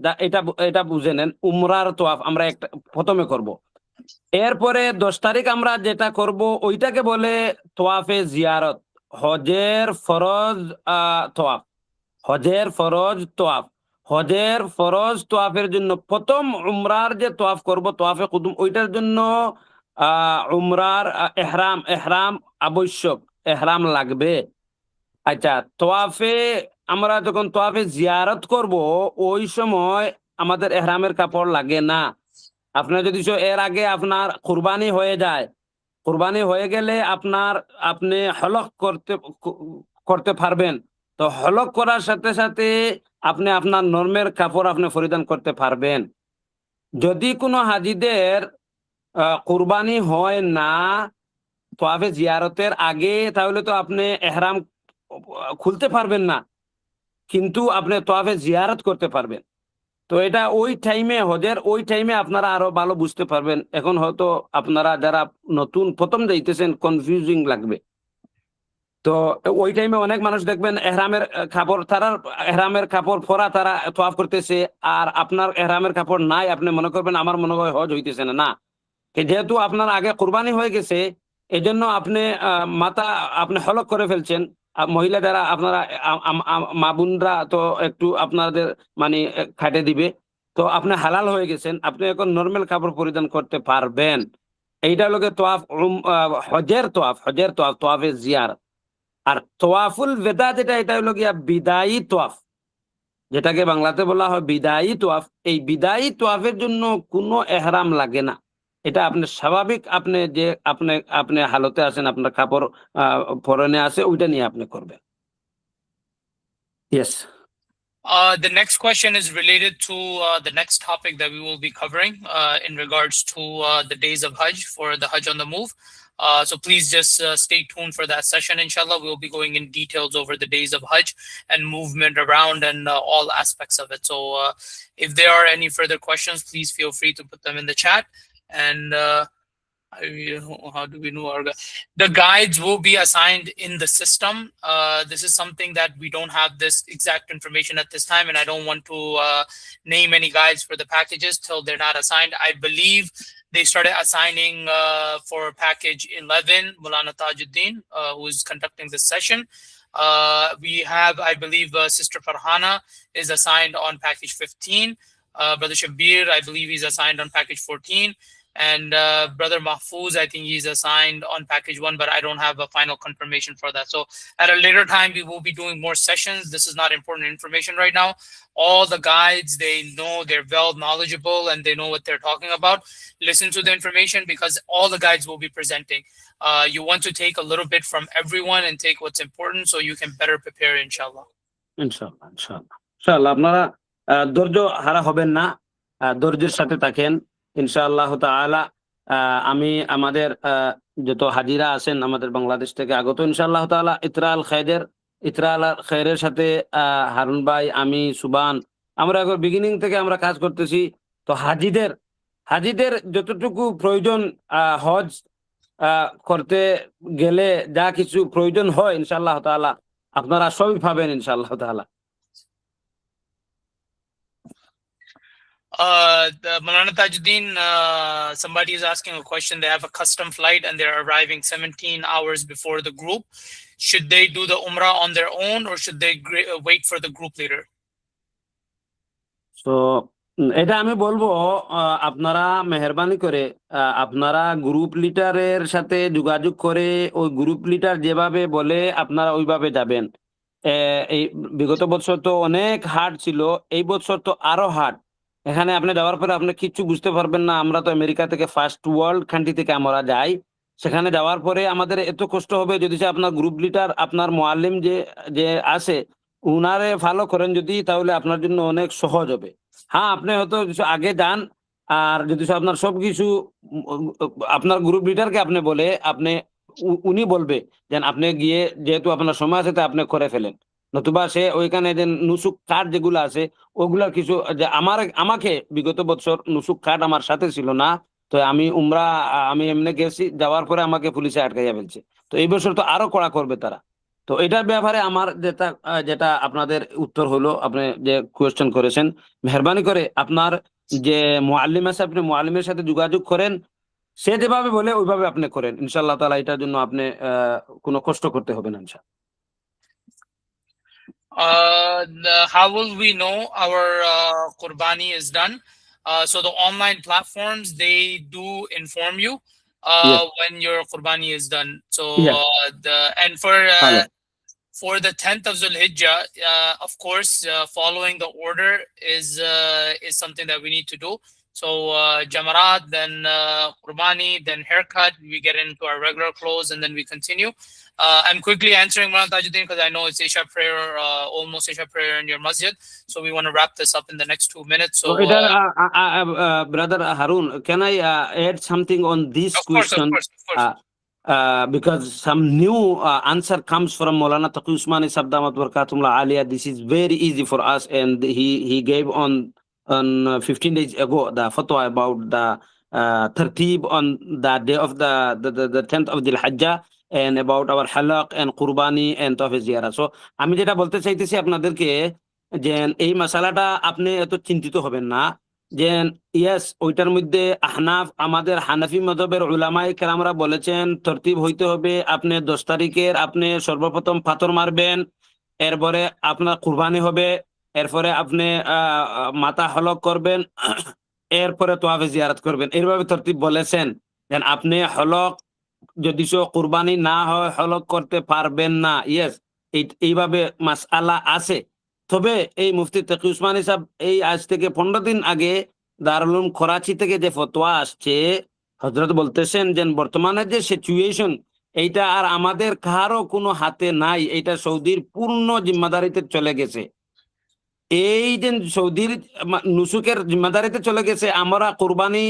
এটা বুঝে নেন। উমরার তোয়াফ আমরা একটা প্রথমে করব। এরপরে 10 তারিখ আমরা যেটা করব ওইটাকে বলে তোয়াফে জিয়ারত, হজের ফরজ তোয়াফ। হজের ফরজ তোয়াফের জন্য প্রথম উমরার যে তোয়াফ করব, তোয়াফে কুদুম, ওইটার জন্য উমরার এহরাম আবশ্যক, এহরাম লাগবে। আচ্ছা, আমরা যখন তোয়াফে জিয়ারত করব, ওই সময় আমাদের এহরামের কাপড় লাগে না। আপনার যদি এর আগে আপনার কুরবানি হয়ে যায়, কুরবানি হয়ে গেলে আপনি হলক করতে পারবেন। তো হলক করার সাথে সাথে আপনি আপনার নরমের কাপড় আপনি পরিধান করতে পারবেন। যদি কোনো হাজিদের কুরবানি হয় না তোয়াফে জিয়ারতের আগে, তাহলে তো আপনি এহরাম খুলতে পারবেন না, কিন্তু আপনি তোয়াফে জিয়ারত করতে পারবেন। তো এটা ওই টাইমে, হজের ওই টাইমে আপনারা আরো ভালো বুঝতে পারবেন। এখন হয়তো আপনারা যারা নতুন প্রথম যাইতেছেন কনফিউজিং লাগবে। তো ওই টাইমে অনেক মানুষ দেখবেন এহরামের কাপড়, তারা এহরামের কাপড় পরা তারা তোয়াফ করতেছে, আর আপনার এহরামের কাপড় নাই, আপনি মনে করবেন আমার মনে হয় হজ হইতেছে না। না, যেহেতু আপনার আগে কুরবানি হয়ে গেছে, এজন্য আপনি মাথা আপনি হলক করে ফেলছেন। মহিলা যারা আপনারা মা বোনরা তো একটু আপনাদের মানে খাটে দিবে। তো আপনি হালাল হয়ে গেছেন, আপনি এখন নরমাল কাপড় পরিধান করতে পারবেন। এইটা হলো গিয়ে তোয়াফ, হজের তোয়াফ, তোয়াফে জিয়ারত। আর তোয়াফুল বেদা যেটা, এটা হলো গিয়া বিদায়ী তোয়াফ, যেটাকে বাংলাতে বলা হয় বিদায়ী তোয়াফ। এই বিদায়ী তোয়াফের জন্য কোনো এহরাম লাগে না। এটা আপনি স্বাভাবিক, আপনি যে আপনি আপনি হালতে আছেন, আপনার কাপড় পরনে আছে, ওইটা নিয়ে আপনি করবেন। Yes. The next question is related to the next topic that we will be covering in regards to the days of Hajj, for the Hajj on the move. So please just stay tuned for that session. Inshallah, we'll be going in details over the days of Hajj and movement around and all aspects of it. So if there are any further questions, please feel free to put them in the chat. And how do we know the guides will be assigned in the system. This is something that we don't have this exact information at this time, and I don't want to name any guides for the packages till they're not assigned. I believe they started assigning for package 11, Mulana Tajuddin, who is conducting this session. We have, I believe, Sister Farhana is assigned on package 15. Brother Shabir, I believe he's assigned on package 14. And Brother Mahfouz, I think he's assigned on package 1, but I don't have a final confirmation for that. So at a later time, we will be doing more sessions. This is not important information right now. All the guides, they know, they're well knowledgeable, and they know what they're talking about. Listen to the information, because all the guides will be presenting. You want to take a little bit from everyone and take what's important so you can better prepare, inshallah. ইনশাআল্লাহ, ইনশাআল্লাহ, ইনশাআল্লাহ। আপনারা ধৈর্য হারা হবেন না, ধৈর্যের সাথে থাকেন ইনশাআল্লাহ তাআলা। আমি আমাদের যত হাজিরা আছেন আমাদের বাংলাদেশ থেকে আগত, ইনশাআল্লাহ তাআলা ইতরা আল খায়রের সাথে হারুন ভাই, আমি, সুবান, আমরা এখন বিগিনিং থেকে আমরা কাজ করতেছি। তো হাজিদের যতটুকু প্রয়োজন, হজ করতে গেলে যা কিছু প্রয়োজন হয়, ইনশাআল্লাহ তাআলা আপনারা সবই পাবেন ইনশাআল্লাহ তাআলা। The Malana Tajuddin, somebody is asking a question. They have a custom flight and they're arriving 17 hours before the group. Should they do the Umrah on their own, or should they wait for the group leader? তো এটা আমি বলবো, আপনারা মেহরবানি করে আপনারা group লিডারের সাথে যোগাযোগ করে, ওই গ্রুপ লিডার যেভাবে বলে আপনারা ওইভাবে যাবেন। এই বিগত বছর তো অনেক হার্ড ছিল, এই বছর তো আরো হার্ড। এখানে আপনি যাওয়ার পরে আপনি কিচ্ছু বুঝতে পারবেন না। আমরা তো আমেরিকা থেকে, ফার্স্ট ওয়ার্ল্ড কান্ট্রি থেকে আমরা যাই। সেখানে যাওয়ার পরে আমাদের এত কষ্ট হবে, যদি সে আপনার গ্রুপ লিডার, আপনার মুআল্লিম যে আছে, উনারে ফলো করেন যদি, তাহলে আপনার জন্য অনেক সহজ হবে। হ্যাঁ, আপনি হয়তো কিছু আগে যান, আর যদি আপনার সবকিছু আপনার গ্রুপ লিডারকে আপনি বলে, উনি বলবে যে আপনি গিয়ে, যেহেতু আপনার সময় আছে, তা আপনি করে ফেলেন। নতুবা সে ওইখানে যে নুসুক কার্ড যেগুলো আছে, ওগুলার কিছু, যে আমাকে বিগত বছর নুসুক কার্ড আমার সাথে ছিল না। তো আমি এমনি গেছি, যাওয়ার পরে আমাকে পুলিশে আটকাইয়া ফেলছে। তো এই বছর তো আরো কড়া করবে তারা। তো এটার ব্যাপারে আমার যেটা আপনাদের উত্তর হলো, আপনি যে কোয়েশ্চেন করেছেন, মেহরবানি করে আপনার যে মুআল্লিম আছে, আপনি মুআল্লিমের সাথে যোগাযোগ করেন। সে যেভাবে বলে ওইভাবে আপনি করেন, ইনশাআল্লাহ তাআলা এটার জন্য আপনি কোনো কষ্ট করতে হবে না ইনশাআল্লাহ। How will we know our Qurbani is done? So the online platforms, they do inform you Yes. when your Qurbani is done. So Yeah. for the 10th of Zulhijjah, of course, following the order is something that we need to do. So Jamarat, then Qurbani, then haircut. We get into our regular clothes, and then we continue. I'm quickly answering Maulana Tajuddin because I know it's Isha prayer, almost Isha prayer in your masjid. So we want to wrap this up in the next 2 minutes. So Brother Harun, can I add something on this of course, question? Because some new answer comes from Maulana Taqi Usmani Sabdamat Barakatumullah Aliyah. This is very easy for us, and he gave on 15 days ago the fatwa about the tartib on the day of the 10th of Dhul Hajjah, and about our halaq and qurbani and tawaf ziyara. So আমি যেটা বলতে চাইতেছি আপনাদেরকে, যে এই মশালাটা আপনি এত চিন্তিত হবেন না, যে ইয়েস ওইটার মধ্যে আহনাফ, আমাদের হানাফি মযহবের উলামায়ে কেরামরা বলেছেন তরতিব হইতে হবে, আপনি 10 তারিখের আপনি সর্বপ্রথম পাথর মারবেন, এরপরে আপনার কুরবানি হবে, এরপরে আপনি মাথা হলক করবেন, এরপরে তোয়াফে জিয়ারত করবেন, এইভাবে তরতিব বলেছেন। দেন আপনি হলক যদি কুরবানি না হয় হলক করতে পারবেন না, ইয়েস এইভাবে মাসআলা আছে। তবে এই মুফতি তাকি উসমানী সাহেব এই আজ থেকে 15 দিন আগে দারুল উলুম করাচি থেকে যে ফতোয়া আসছে, হযরত বলতেছেন যে বর্তমানে যে সিচুয়েশন, এইটা আর আমাদের কারো কোনো হাতে নাই, এটা সৌদির পূর্ণ জিম্মাদারিতে চলে গেছে। এই যে সৌদির নুসুকের জিম্মাদারিতে চলে গেছে, আমরা কুরবানি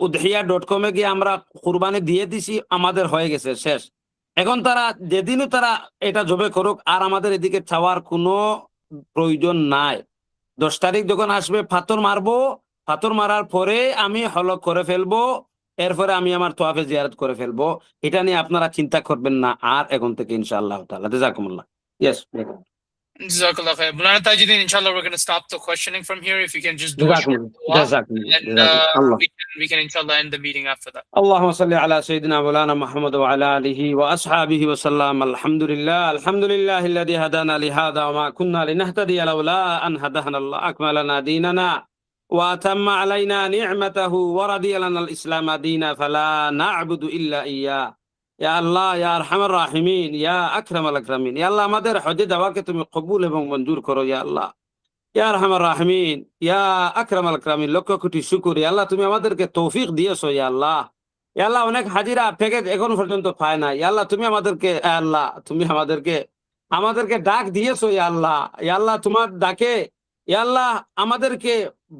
udhiya.com এ গিয়ে আমরা কুরবানি দিয়ে দিছি, আমাদের হয়ে গেছে, শেষ। এখন তারা যেদিনও তারা এটা জবে করুক, আর আমাদের এদিকে চাওয়ার কোনো প্রয়োজন নাই। 10 তারিখ যখন আসবে পাথর মারবো, পাথর মারার পরে আমি হলক করে ফেলবো, এরপরে আমি আমার তোয়াফে জিয়ারত করে ফেলবো। এটা নিয়ে আপনারা চিন্তা করবেন না আর এখন থেকে ইনশাআল্লাহ তাআলা। জাযাকুমুল্লাহ। Yes. Jazakallah khair. Maulana Tajuddin, inshallah, we're going to stop the questioning from here. If you can just do a short dua, and we can inshallah end the meeting after that. اللهم صل على سيدنا مولانا محمد وعلى آله وأصحابه وسلم. الحمد لله الذي هدانا لهذا وما كنا لنهتدي لولا أن هدانا الله. أكمل لنا ديننا وأتم علينا نعمته ورضي لنا الإسلام دينا فلا نعبد إلا إياه. ইয়া আল্লাহ, ইয়া আরহামার রাহিমিন, ইয়া আকরামাল আকরামিন। ইয়া আল্লাহ, আমাদের হজে যাওয়াকে তুমি কবুল এবং মঞ্জুর করো ইয়া আল্লাহ। ইয়া আরহামার রাহিমিন, ইয়া আকরামাল আকরামিন, লক্ষ কোটি শুকর ইয়া আল্লাহ, তুমি আমাদেরকে তৌফিক দিয়েছো ইয়া আল্লাহ। ইয়া আল্লাহ, অনেক হাজিরা প্যাকেজ এখন পর্যন্ত পায় না, ইয়া আল্লাহ তুমি আমাদেরকে, ইয়া আল্লাহ তুমি আমাদেরকে ডাক দিয়েছো ইয়া আল্লাহ। ইয়া আল্লাহ, তোমার ডাকে ইয়া আল্লাহ আমাদেরকে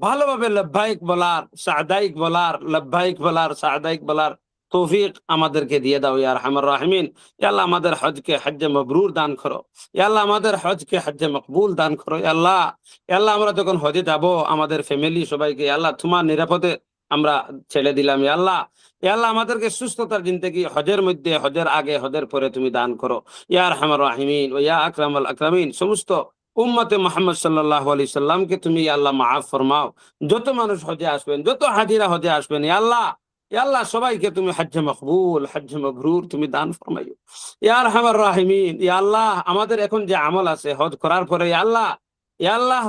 ভালোভাবে লব্বাইক বলার, সাদাইক বলার, লব্বাইক বলার, সাদাইক বলার তৌফিক আমাদেরকে দিয়ে দাও ইয়া আরহামার রাহিমিন। ইয়া আল্লাহ, আমাদের হজকে হজ্জে মাবরুর দান করো ইয়া আল্লাহ, আমাদের হজকে হজ্জে মকবুল দান করো ইয়া আল্লাহ। ইয়া আল্লাহ, আমরা যখন হজে যাব আমাদের ফ্যামিলি সবাইকে ইয়া আল্লাহ তোমার নিরাপদে আমরা ছেড়ে দিলাম ইয়া আল্লাহ। ইয়া আল্লাহ, আমাদেরকে সুস্থতার জিন্দেগি হজের মধ্যে, হজের আগে, হজের পরে তুমি দান করো ইয়া আরহামার রাহিমিন ও ইয়া আকরামাল আকরামিন। সমস্ত উম্মতে মুহাম্মদ সাল্লাল্লাহু আলাইহি সাল্লামকে তুমি ইয়া আল্লাহ মাফ ফরমাও। যত মানুষ হজে আসবেন, যত হাজিরা হজে আসবেন ইয়া আল্লাহ, ইয়া আল্লাহ সবাইকে তুমি হজ্জে মকবুল, হজ্জে মাবরুর তুমি দান ফরমাইও ইয়া আরহামার রাহিমিন। ইয়া আল্লাহ, আমাদের এখন যে আমল আছে হজ করার পরে ইয়া আল্লাহ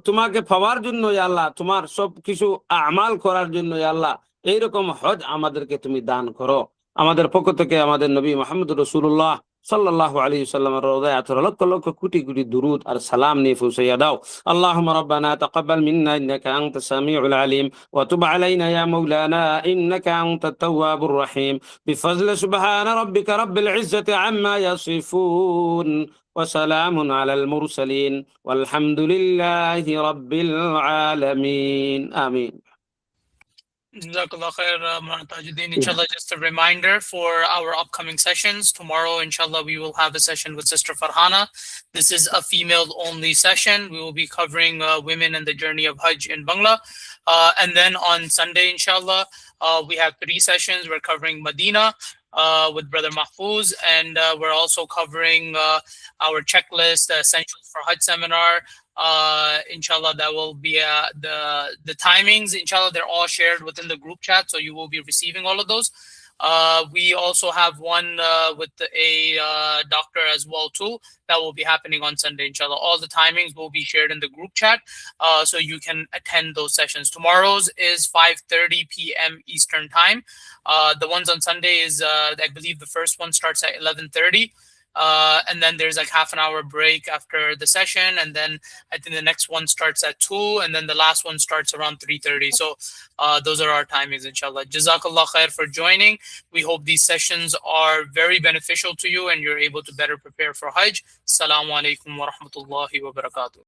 তোমাকে পাওয়ার জন্য ইয়া আল্লাহ, তোমার সব কিছু আমাল করার জন্য ইয়া আল্লাহ এইরকম হজ আমাদেরকে তুমি দান করো। আমাদের পক্ষ থেকে আমাদের নবী মুহাম্মদ রাসূলুল্লাহ সাল্লাল্লাহু আলাইহি ওয়াসাল্লামের রওজায় আতর লক্ষ লক্ষ কোটি কোটি দুরুদ আর সালাম নিয়ে পৌঁছাইয়া দাও। আল্লাহুম্মা রাব্বানা তাকাব্বাল মিন্না ইন্নাকা আনতাস সামিউল আলিম ওয়া তুব আলাইনা ইয়া মাওলানা ইন্নাকা আনতাত তাওয়াবুর রহিম। বিফজলি সুবহানা রাব্বিকা রাব্বিল ইজ্জাতি আম্মা ইয়াসিফুন ওয়া সালামুন আলাল মুরসালিন ওয়ালহামদুলিল্লাহি রাব্বিল আলামিন। আমিন। Jazakallah khair, Maulana Tajuddin. Inshallah, just a reminder for our upcoming sessions. Tomorrow, inshallah, we will have a session with Sister Farhana. This is a female-only session. We will be covering women and the journey of Hajj in Bangla. And then on Sunday, inshallah, we have 3 sessions. We're covering Medina with Brother Mahfouz, and we're also covering our checklist, the Essentials for Hajj seminar. Inshallah, that will be the timings. Inshallah, they're all shared within the group chat, so you will be receiving all of those. We also have one with a doctor as well too, that will be happening on Sunday. Inshallah, all the timings will be shared in the group chat, so you can attend those sessions. Tomorrow's is 5:30 p.m. Eastern time. The ones on Sunday is I believe the first one starts at 11:30. and then there's like half an hour break after the session, and then I think the next one starts at 2, and then the last one starts around 3:30. So those are our timings, inshallah. Jazakallah khair for joining. We hope these sessions are very beneficial to you and you're able to better prepare for Hajj. Assalamu alaikum wa rahmatullahi wa barakatuh.